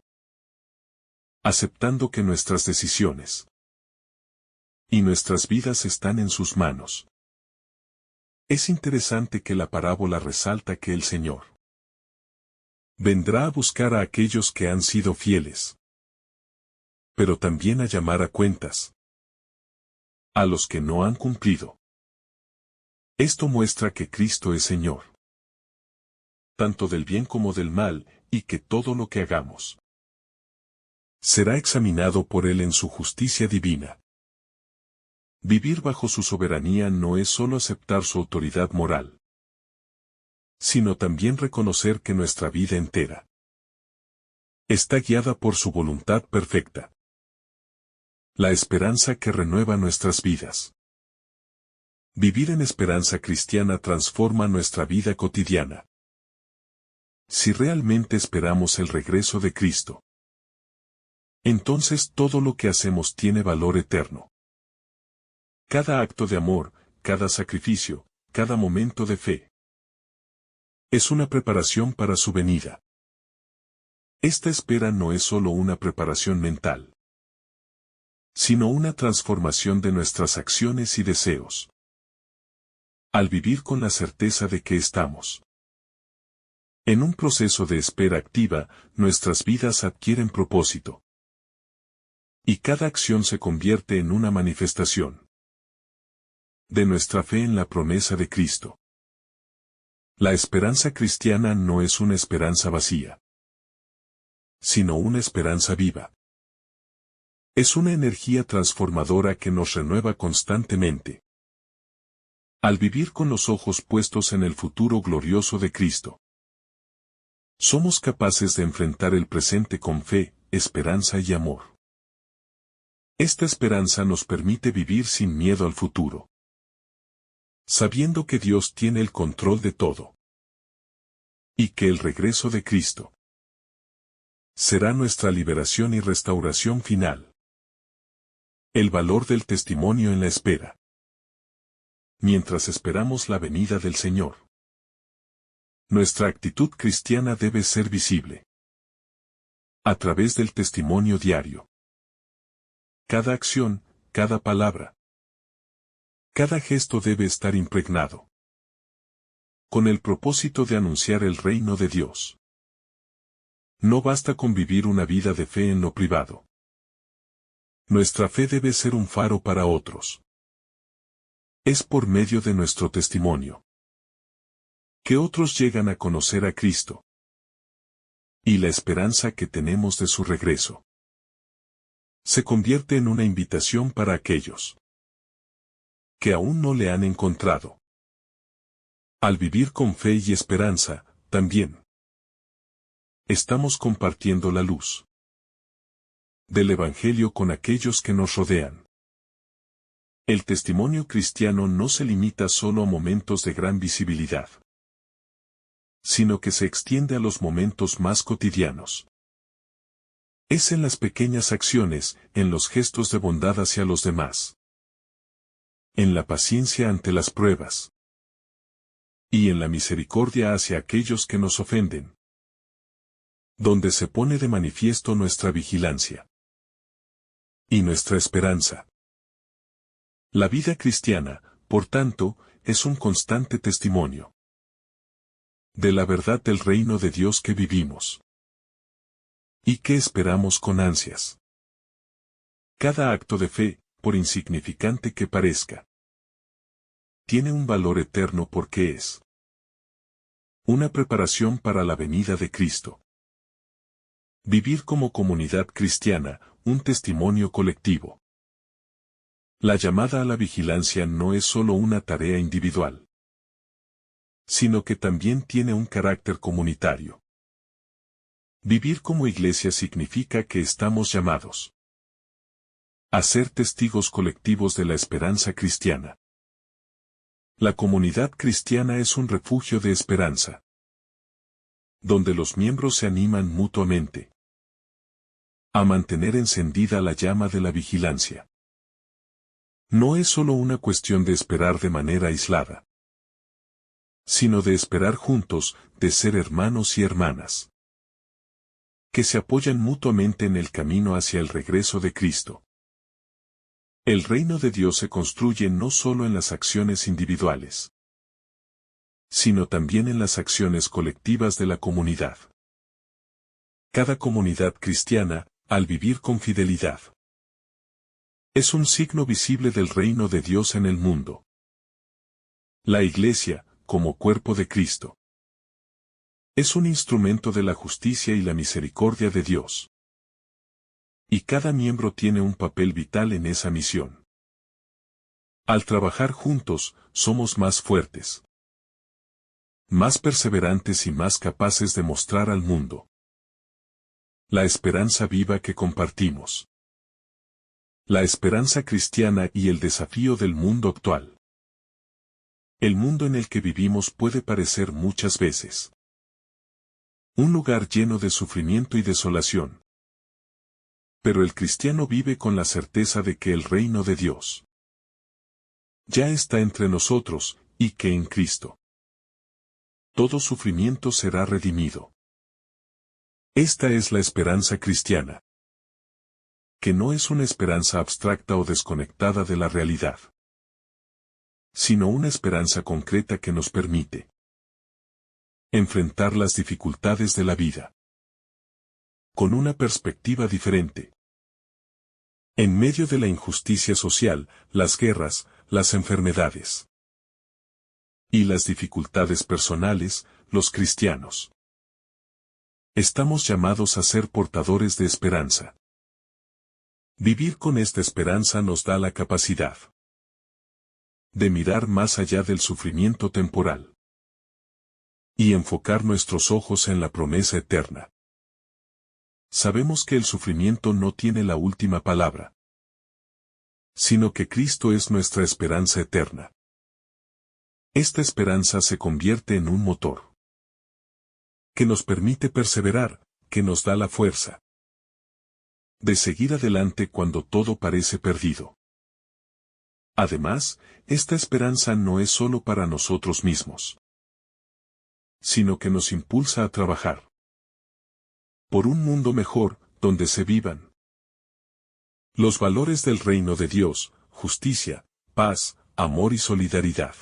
aceptando que nuestras decisiones y nuestras vidas están en sus manos. Es interesante que la parábola resalta que el Señor vendrá a buscar a aquellos que han sido fieles, pero también a llamar a cuentas a los que no han cumplido. Esto muestra que Cristo es Señor, tanto del bien como del mal, y que todo lo que hagamos será examinado por Él en su justicia divina. Vivir bajo su soberanía no es solo aceptar su autoridad moral, sino también reconocer que nuestra vida entera está guiada por su voluntad perfecta. La esperanza que renueva nuestras vidas. Vivir en esperanza cristiana transforma nuestra vida cotidiana. Si realmente esperamos el regreso de Cristo, entonces todo lo que hacemos tiene valor eterno. Cada acto de amor, cada sacrificio, cada momento de fe, es una preparación para su venida. Esta espera no es solo una preparación mental, sino una transformación de nuestras acciones y deseos. Al vivir con la certeza de que estamos en un proceso de espera activa, nuestras vidas adquieren propósito. Y cada acción se convierte en una manifestación de nuestra fe en la promesa de Cristo. La esperanza cristiana no es una esperanza vacía, sino una esperanza viva. Es una energía transformadora que nos renueva constantemente. Al vivir con los ojos puestos en el futuro glorioso de Cristo, somos capaces de enfrentar el presente con fe, esperanza y amor. Esta esperanza nos permite vivir sin miedo al futuro, sabiendo que Dios tiene el control de todo, y que el regreso de Cristo será nuestra liberación y restauración final. El valor del testimonio en la espera. Mientras esperamos la venida del Señor, nuestra actitud cristiana debe ser visible a través del testimonio diario. Cada acción, cada palabra, cada gesto debe estar impregnado con el propósito de anunciar el reino de Dios. No basta con vivir una vida de fe en lo privado. Nuestra fe debe ser un faro para otros. Es por medio de nuestro testimonio que otros llegan a conocer a Cristo y la esperanza que tenemos de su regreso se convierte en una invitación para aquellos que aún no le han encontrado. Al vivir con fe y esperanza, también estamos compartiendo la luz del Evangelio con aquellos que nos rodean. El testimonio cristiano no se limita solo a momentos de gran visibilidad, sino que se extiende a los momentos más cotidianos. Es en las pequeñas acciones, en los gestos de bondad hacia los demás, en la paciencia ante las pruebas, y en la misericordia hacia aquellos que nos ofenden, donde se pone de manifiesto nuestra vigilancia y nuestra esperanza. La vida cristiana, por tanto, es un constante testimonio de la verdad del reino de Dios que vivimos y que esperamos con ansias. Cada acto de fe, por insignificante que parezca, tiene un valor eterno porque es una preparación para la venida de Cristo. Vivir como comunidad cristiana, un testimonio colectivo. La llamada a la vigilancia no es solo una tarea individual, sino que también tiene un carácter comunitario. Vivir como iglesia significa que estamos llamados a ser testigos colectivos de la esperanza cristiana. La comunidad cristiana es un refugio de esperanza, donde los miembros se animan mutuamente a mantener encendida la llama de la vigilancia. No es solo una cuestión de esperar de manera aislada, sino de esperar juntos, de ser hermanos y hermanas que se apoyan mutuamente en el camino hacia el regreso de Cristo. El reino de Dios se construye no solo en las acciones individuales, sino también en las acciones colectivas de la comunidad. Cada comunidad cristiana, al vivir con fidelidad, es un signo visible del reino de Dios en el mundo. La Iglesia, como cuerpo de Cristo, es un instrumento de la justicia y la misericordia de Dios. Y cada miembro tiene un papel vital en esa misión. Al trabajar juntos, somos más fuertes, más perseverantes y más capaces de mostrar al mundo la esperanza viva que compartimos. La esperanza cristiana y el desafío del mundo actual. El mundo en el que vivimos puede parecer muchas veces un lugar lleno de sufrimiento y desolación. Pero el cristiano vive con la certeza de que el reino de Dios ya está entre nosotros, y que en Cristo todo sufrimiento será redimido. Esta es la esperanza cristiana, que no es una esperanza abstracta o desconectada de la realidad, sino una esperanza concreta que nos permite enfrentar las dificultades de la vida con una perspectiva diferente. En medio de la injusticia social, las guerras, las enfermedades y las dificultades personales, los cristianos estamos llamados a ser portadores de esperanza. Vivir con esta esperanza nos da la capacidad de mirar más allá del sufrimiento temporal y enfocar nuestros ojos en la promesa eterna. Sabemos que el sufrimiento no tiene la última palabra, sino que Cristo es nuestra esperanza eterna. Esta esperanza se convierte en un motor que nos permite perseverar, que nos da la fuerza de seguir adelante cuando todo parece perdido. Además, esta esperanza no es solo para nosotros mismos, sino que nos impulsa a trabajar por un mundo mejor, donde se vivan los valores del reino de Dios, justicia, paz, amor y solidaridad.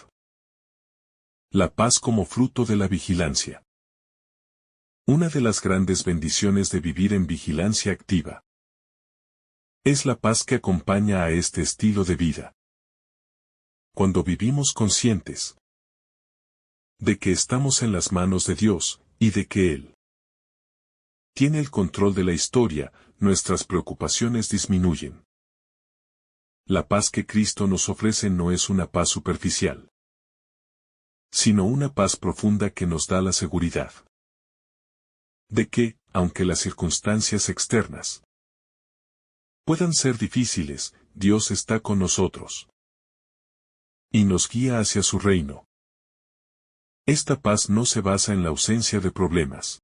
La paz como fruto de la vigilancia. Una de las grandes bendiciones de vivir en vigilancia activa es la paz que acompaña a este estilo de vida. Cuando vivimos conscientes de que estamos en las manos de Dios, y de que Él tiene el control de la historia, nuestras preocupaciones disminuyen. La paz que Cristo nos ofrece no es una paz superficial, sino una paz profunda que nos da la seguridad de que, aunque las circunstancias externas puedan ser difíciles, Dios está con nosotros y nos guía hacia su reino. Esta paz no se basa en la ausencia de problemas,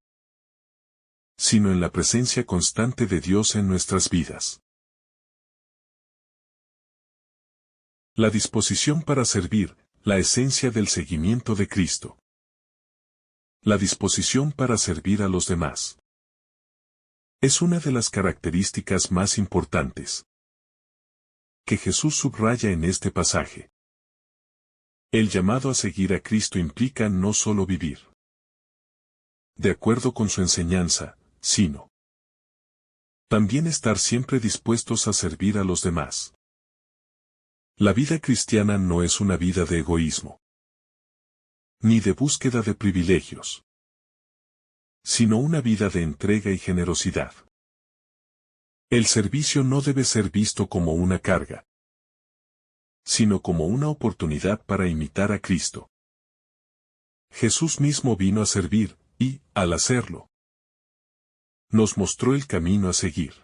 sino en la presencia constante de Dios en nuestras vidas. La disposición para servir, la esencia del seguimiento de Cristo. La disposición para servir a los demás es una de las características más importantes que Jesús subraya en este pasaje. El llamado a seguir a Cristo implica no solo vivir de acuerdo con su enseñanza, sino también estar siempre dispuestos a servir a los demás. La vida cristiana no es una vida de egoísmo, ni de búsqueda de privilegios, sino una vida de entrega y generosidad. El servicio no debe ser visto como una carga, sino como una oportunidad para imitar a Cristo. Jesús mismo vino a servir, y, al hacerlo, nos mostró el camino a seguir.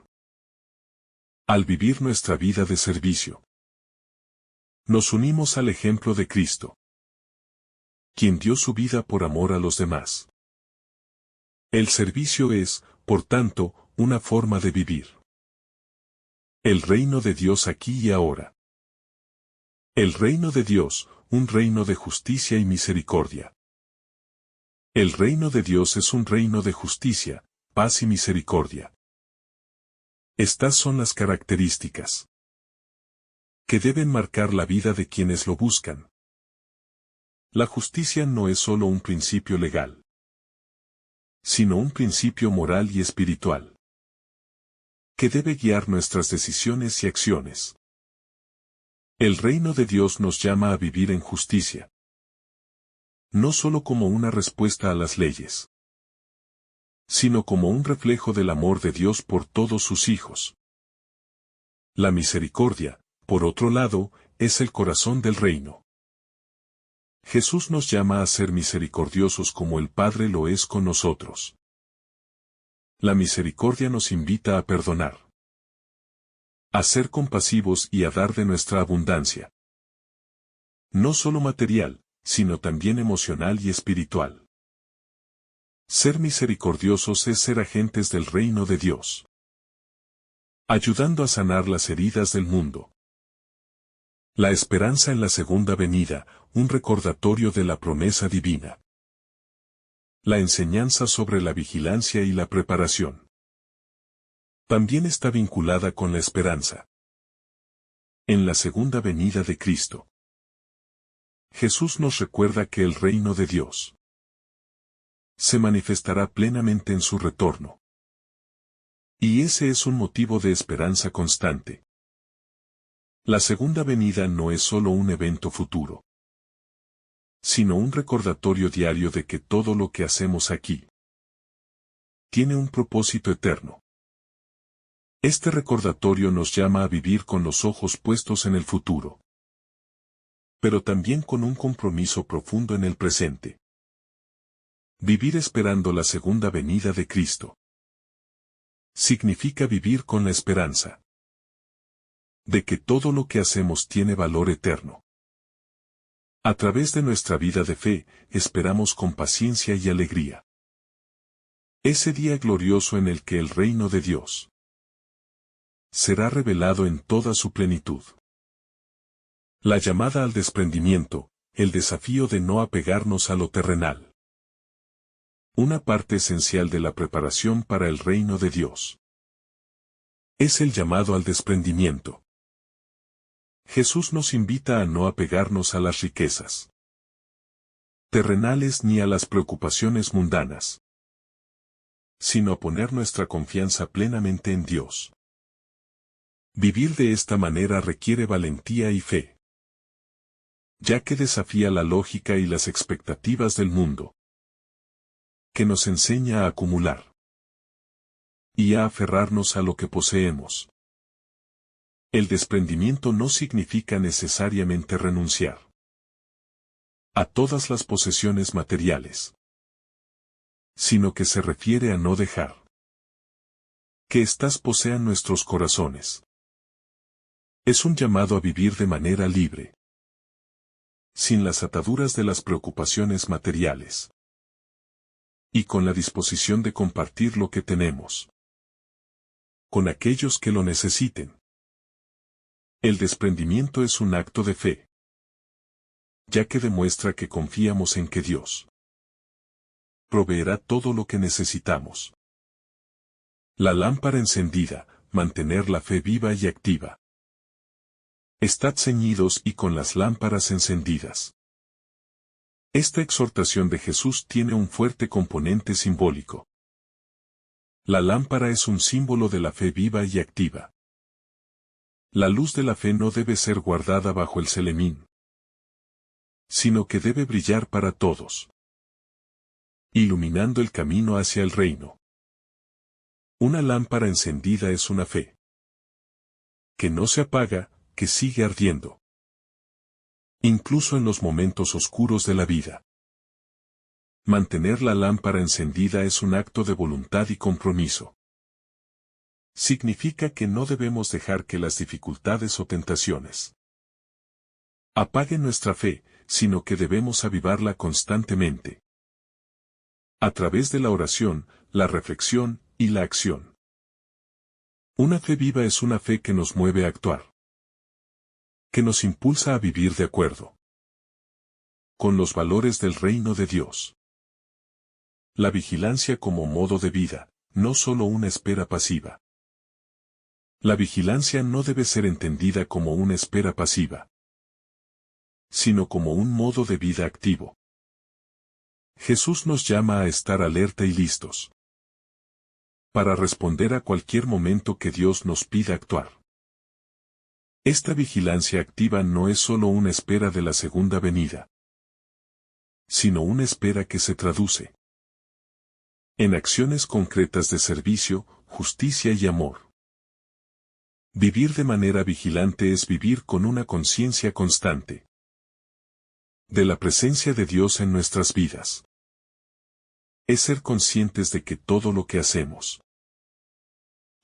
Al vivir nuestra vida de servicio, nos unimos al ejemplo de Cristo, quien dio su vida por amor a los demás. El servicio es, por tanto, una forma de vivir el reino de Dios aquí y ahora. El reino de Dios, un reino de justicia y misericordia. El reino de Dios es un reino de justicia, paz y misericordia. Estas son las características que deben marcar la vida de quienes lo buscan. La justicia no es solo un principio legal, sino un principio moral y espiritual, que debe guiar nuestras decisiones y acciones. El reino de Dios nos llama a vivir en justicia, no solo como una respuesta a las leyes, sino como un reflejo del amor de Dios por todos sus hijos. La misericordia, por otro lado, es el corazón del reino. Jesús nos llama a ser misericordiosos como el Padre lo es con nosotros. La misericordia nos invita a perdonar, a ser compasivos y a dar de nuestra abundancia. No solo material, sino también emocional y espiritual. Ser misericordiosos es ser agentes del reino de Dios, ayudando a sanar las heridas del mundo. La esperanza en la segunda venida, un recordatorio de la promesa divina. La enseñanza sobre la vigilancia y la preparación también está vinculada con la esperanza en la segunda venida de Cristo. Jesús nos recuerda que el reino de Dios se manifestará plenamente en su retorno. Y ese es un motivo de esperanza constante. La segunda venida no es solo un evento futuro, sino un recordatorio diario de que todo lo que hacemos aquí tiene un propósito eterno. Este recordatorio nos llama a vivir con los ojos puestos en el futuro, pero también con un compromiso profundo en el presente. Vivir esperando la segunda venida de Cristo significa vivir con la esperanza de que todo lo que hacemos tiene valor eterno. A través de nuestra vida de fe, esperamos con paciencia y alegría ese día glorioso en el que el reino de Dios será revelado en toda su plenitud. La llamada al desprendimiento, el desafío de no apegarnos a lo terrenal. Una parte esencial de la preparación para el reino de Dios es el llamado al desprendimiento. Jesús nos invita a no apegarnos a las riquezas terrenales ni a las preocupaciones mundanas, sino a poner nuestra confianza plenamente en Dios. Vivir de esta manera requiere valentía y fe, ya que desafía la lógica y las expectativas del mundo, que nos enseña a acumular y a aferrarnos a lo que poseemos. El desprendimiento no significa necesariamente renunciar a todas las posesiones materiales, sino que se refiere a no dejar que éstas posean nuestros corazones. Es un llamado a vivir de manera libre, sin las ataduras de las preocupaciones materiales, y con la disposición de compartir lo que tenemos con aquellos que lo necesiten. El desprendimiento es un acto de fe, ya que demuestra que confiamos en que Dios proveerá todo lo que necesitamos. La lámpara encendida, mantener la fe viva y activa. Estad ceñidos y con las lámparas encendidas. Esta exhortación de Jesús tiene un fuerte componente simbólico. La lámpara es un símbolo de la fe viva y activa. La luz de la fe no debe ser guardada bajo el celemín, sino que debe brillar para todos, iluminando el camino hacia el reino. Una lámpara encendida es una fe que no se apaga, que sigue ardiendo, incluso en los momentos oscuros de la vida. Mantener la lámpara encendida es un acto de voluntad y compromiso. Significa que no debemos dejar que las dificultades o tentaciones apaguen nuestra fe, sino que debemos avivarla constantemente, a través de la oración, la reflexión y la acción. Una fe viva es una fe que nos mueve a actuar, que nos impulsa a vivir de acuerdo con los valores del reino de Dios. La vigilancia como modo de vida, no solo una espera pasiva. La vigilancia no debe ser entendida como una espera pasiva, sino como un modo de vida activo. Jesús nos llama a estar alerta y listos para responder a cualquier momento que Dios nos pida actuar. Esta vigilancia activa no es solo una espera de la segunda venida, sino una espera que se traduce en acciones concretas de servicio, justicia y amor. Vivir de manera vigilante es vivir con una conciencia constante de la presencia de Dios en nuestras vidas. Es ser conscientes de que todo lo que hacemos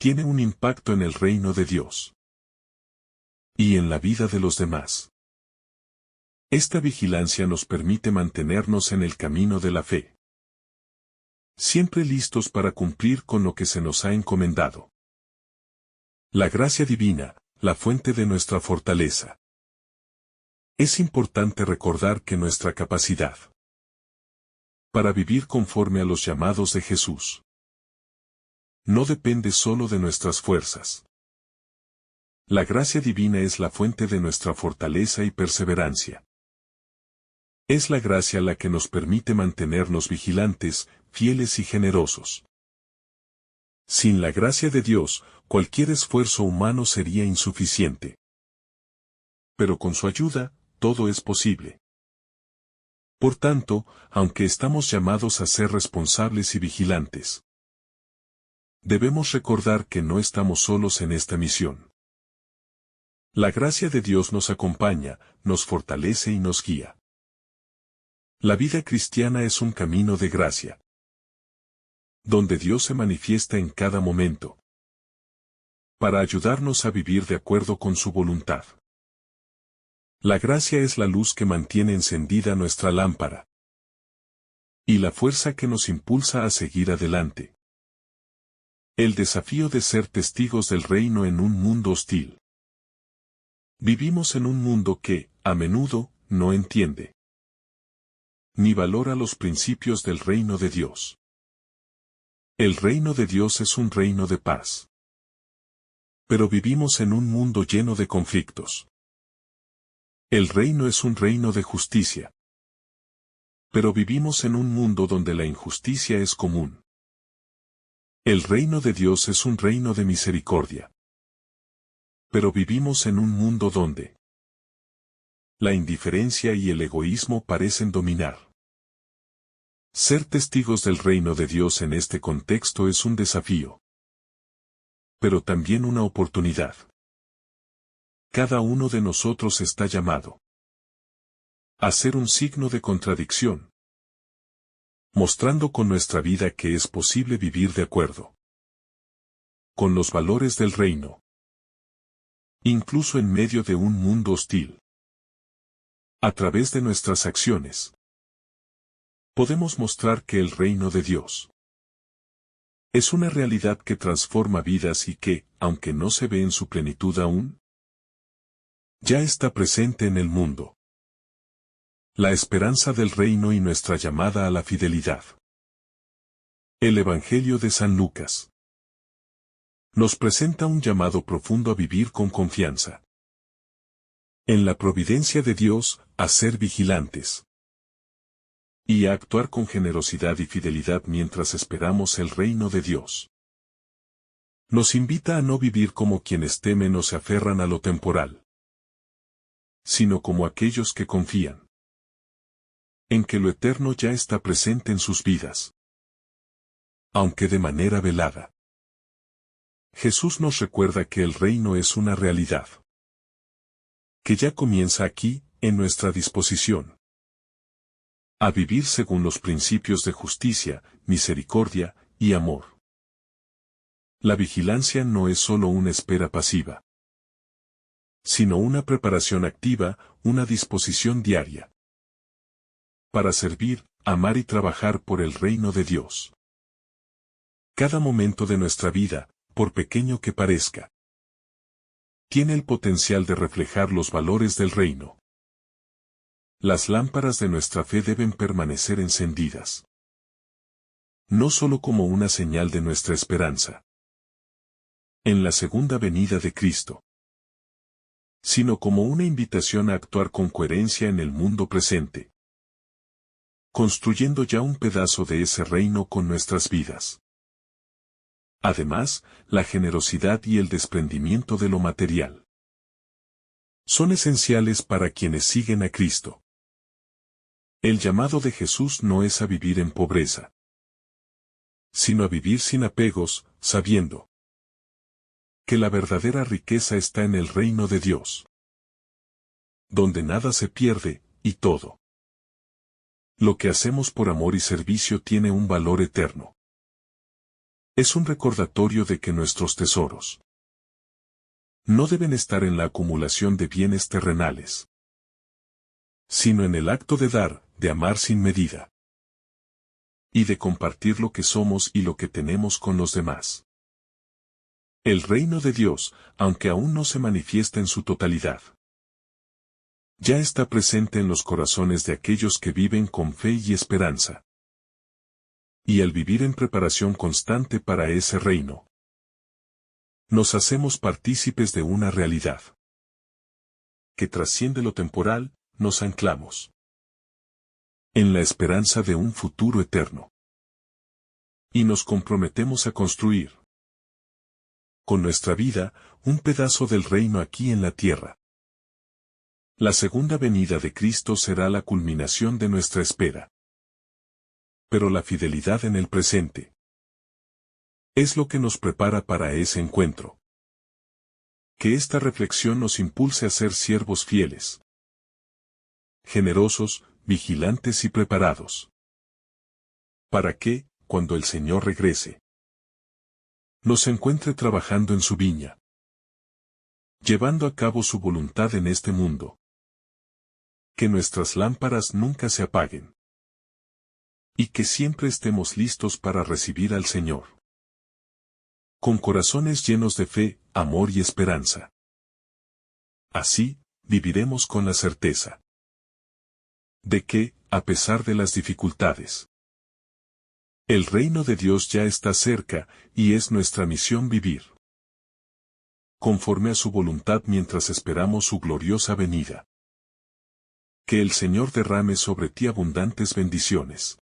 tiene un impacto en el reino de Dios y en la vida de los demás. Esta vigilancia nos permite mantenernos en el camino de la fe, siempre listos para cumplir con lo que se nos ha encomendado. La gracia divina, la fuente de nuestra fortaleza. Es importante recordar que nuestra capacidad para vivir conforme a los llamados de Jesús no depende solo de nuestras fuerzas. La gracia divina es la fuente de nuestra fortaleza y perseverancia. Es la gracia la que nos permite mantenernos vigilantes, fieles y generosos. Sin la gracia de Dios, cualquier esfuerzo humano sería insuficiente. Pero con su ayuda, todo es posible. Por tanto, aunque estamos llamados a ser responsables y vigilantes, debemos recordar que no estamos solos en esta misión. La gracia de Dios nos acompaña, nos fortalece y nos guía. La vida cristiana es un camino de gracia, donde Dios se manifiesta en cada momento, para ayudarnos a vivir de acuerdo con su voluntad. La gracia es la luz que mantiene encendida nuestra lámpara, y la fuerza que nos impulsa a seguir adelante. El desafío de ser testigos del reino en un mundo hostil. Vivimos en un mundo que, a menudo, no entiende ni valora los principios del reino de Dios. El reino de Dios es un reino de paz. Pero vivimos en un mundo lleno de conflictos. El reino es un reino de justicia. Pero vivimos en un mundo donde la injusticia es común. El reino de Dios es un reino de misericordia. Pero vivimos en un mundo donde la indiferencia y el egoísmo parecen dominar. Ser testigos del reino de Dios en este contexto es un desafío, pero también una oportunidad. Cada uno de nosotros está llamado a ser un signo de contradicción, mostrando con nuestra vida que es posible vivir de acuerdo con los valores del reino, incluso en medio de un mundo hostil. A través de nuestras acciones, podemos mostrar que el reino de Dios es una realidad que transforma vidas y que, aunque no se ve en su plenitud aún, ya está presente en el mundo. La esperanza del reino y nuestra llamada a la fidelidad. El Evangelio de San Lucas nos presenta un llamado profundo a vivir con confianza en la providencia de Dios, a ser vigilantes y a actuar con generosidad y fidelidad mientras esperamos el reino de Dios. Nos invita a no vivir como quienes temen o se aferran a lo temporal, sino como aquellos que confían en que lo eterno ya está presente en sus vidas, aunque de manera velada. Jesús nos recuerda que el reino es una realidad que ya comienza aquí, en nuestra disposición a vivir según los principios de justicia, misericordia y amor. La vigilancia no es solo una espera pasiva, sino una preparación activa, una disposición diaria para servir, amar y trabajar por el reino de Dios. Cada momento de nuestra vida, por pequeño que parezca, tiene el potencial de reflejar los valores del reino. Las lámparas de nuestra fe deben permanecer encendidas, no solo como una señal de nuestra esperanza en la segunda venida de Cristo, sino como una invitación a actuar con coherencia en el mundo presente, construyendo ya un pedazo de ese reino con nuestras vidas. Además, la generosidad y el desprendimiento de lo material son esenciales para quienes siguen a Cristo. El llamado de Jesús no es a vivir en pobreza, sino a vivir sin apegos, sabiendo que la verdadera riqueza está en el reino de Dios, donde nada se pierde, y todo lo que hacemos por amor y servicio tiene un valor eterno. Es un recordatorio de que nuestros tesoros no deben estar en la acumulación de bienes terrenales, sino en el acto de dar, de amar sin medida, y de compartir lo que somos y lo que tenemos con los demás. El reino de Dios, aunque aún no se manifiesta en su totalidad, ya está presente en los corazones de aquellos que viven con fe y esperanza. Y al vivir en preparación constante para ese reino, nos hacemos partícipes de una realidad que trasciende lo temporal. Nos anclamos en la esperanza de un futuro eterno y nos comprometemos a construir con nuestra vida un pedazo del reino aquí en la tierra. La segunda venida de Cristo será la culminación de nuestra espera, pero la fidelidad en el presente es lo que nos prepara para ese encuentro. Que esta reflexión nos impulse a ser siervos fieles, generosos, vigilantes y preparados, para que, cuando el Señor regrese, nos encuentre trabajando en su viña, llevando a cabo su voluntad en este mundo. Que nuestras lámparas nunca se apaguen, y que siempre estemos listos para recibir al Señor, con corazones llenos de fe, amor y esperanza. Así, viviremos con la certeza de que, a pesar de las dificultades, el reino de Dios ya está cerca, y es nuestra misión vivir conforme a su voluntad mientras esperamos su gloriosa venida. Que el Señor derrame sobre ti abundantes bendiciones.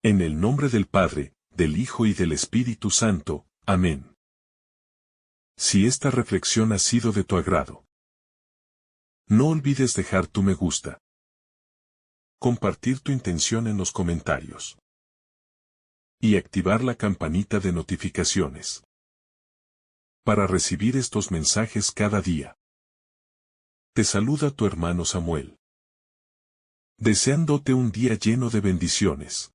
En el nombre del Padre, del Hijo y del Espíritu Santo. Amén. Si esta reflexión ha sido de tu agrado, no olvides dejar tu me gusta, compartir tu intención en los comentarios y activar la campanita de notificaciones para recibir estos mensajes cada día. Te saluda tu hermano Samuel, deseándote un día lleno de bendiciones.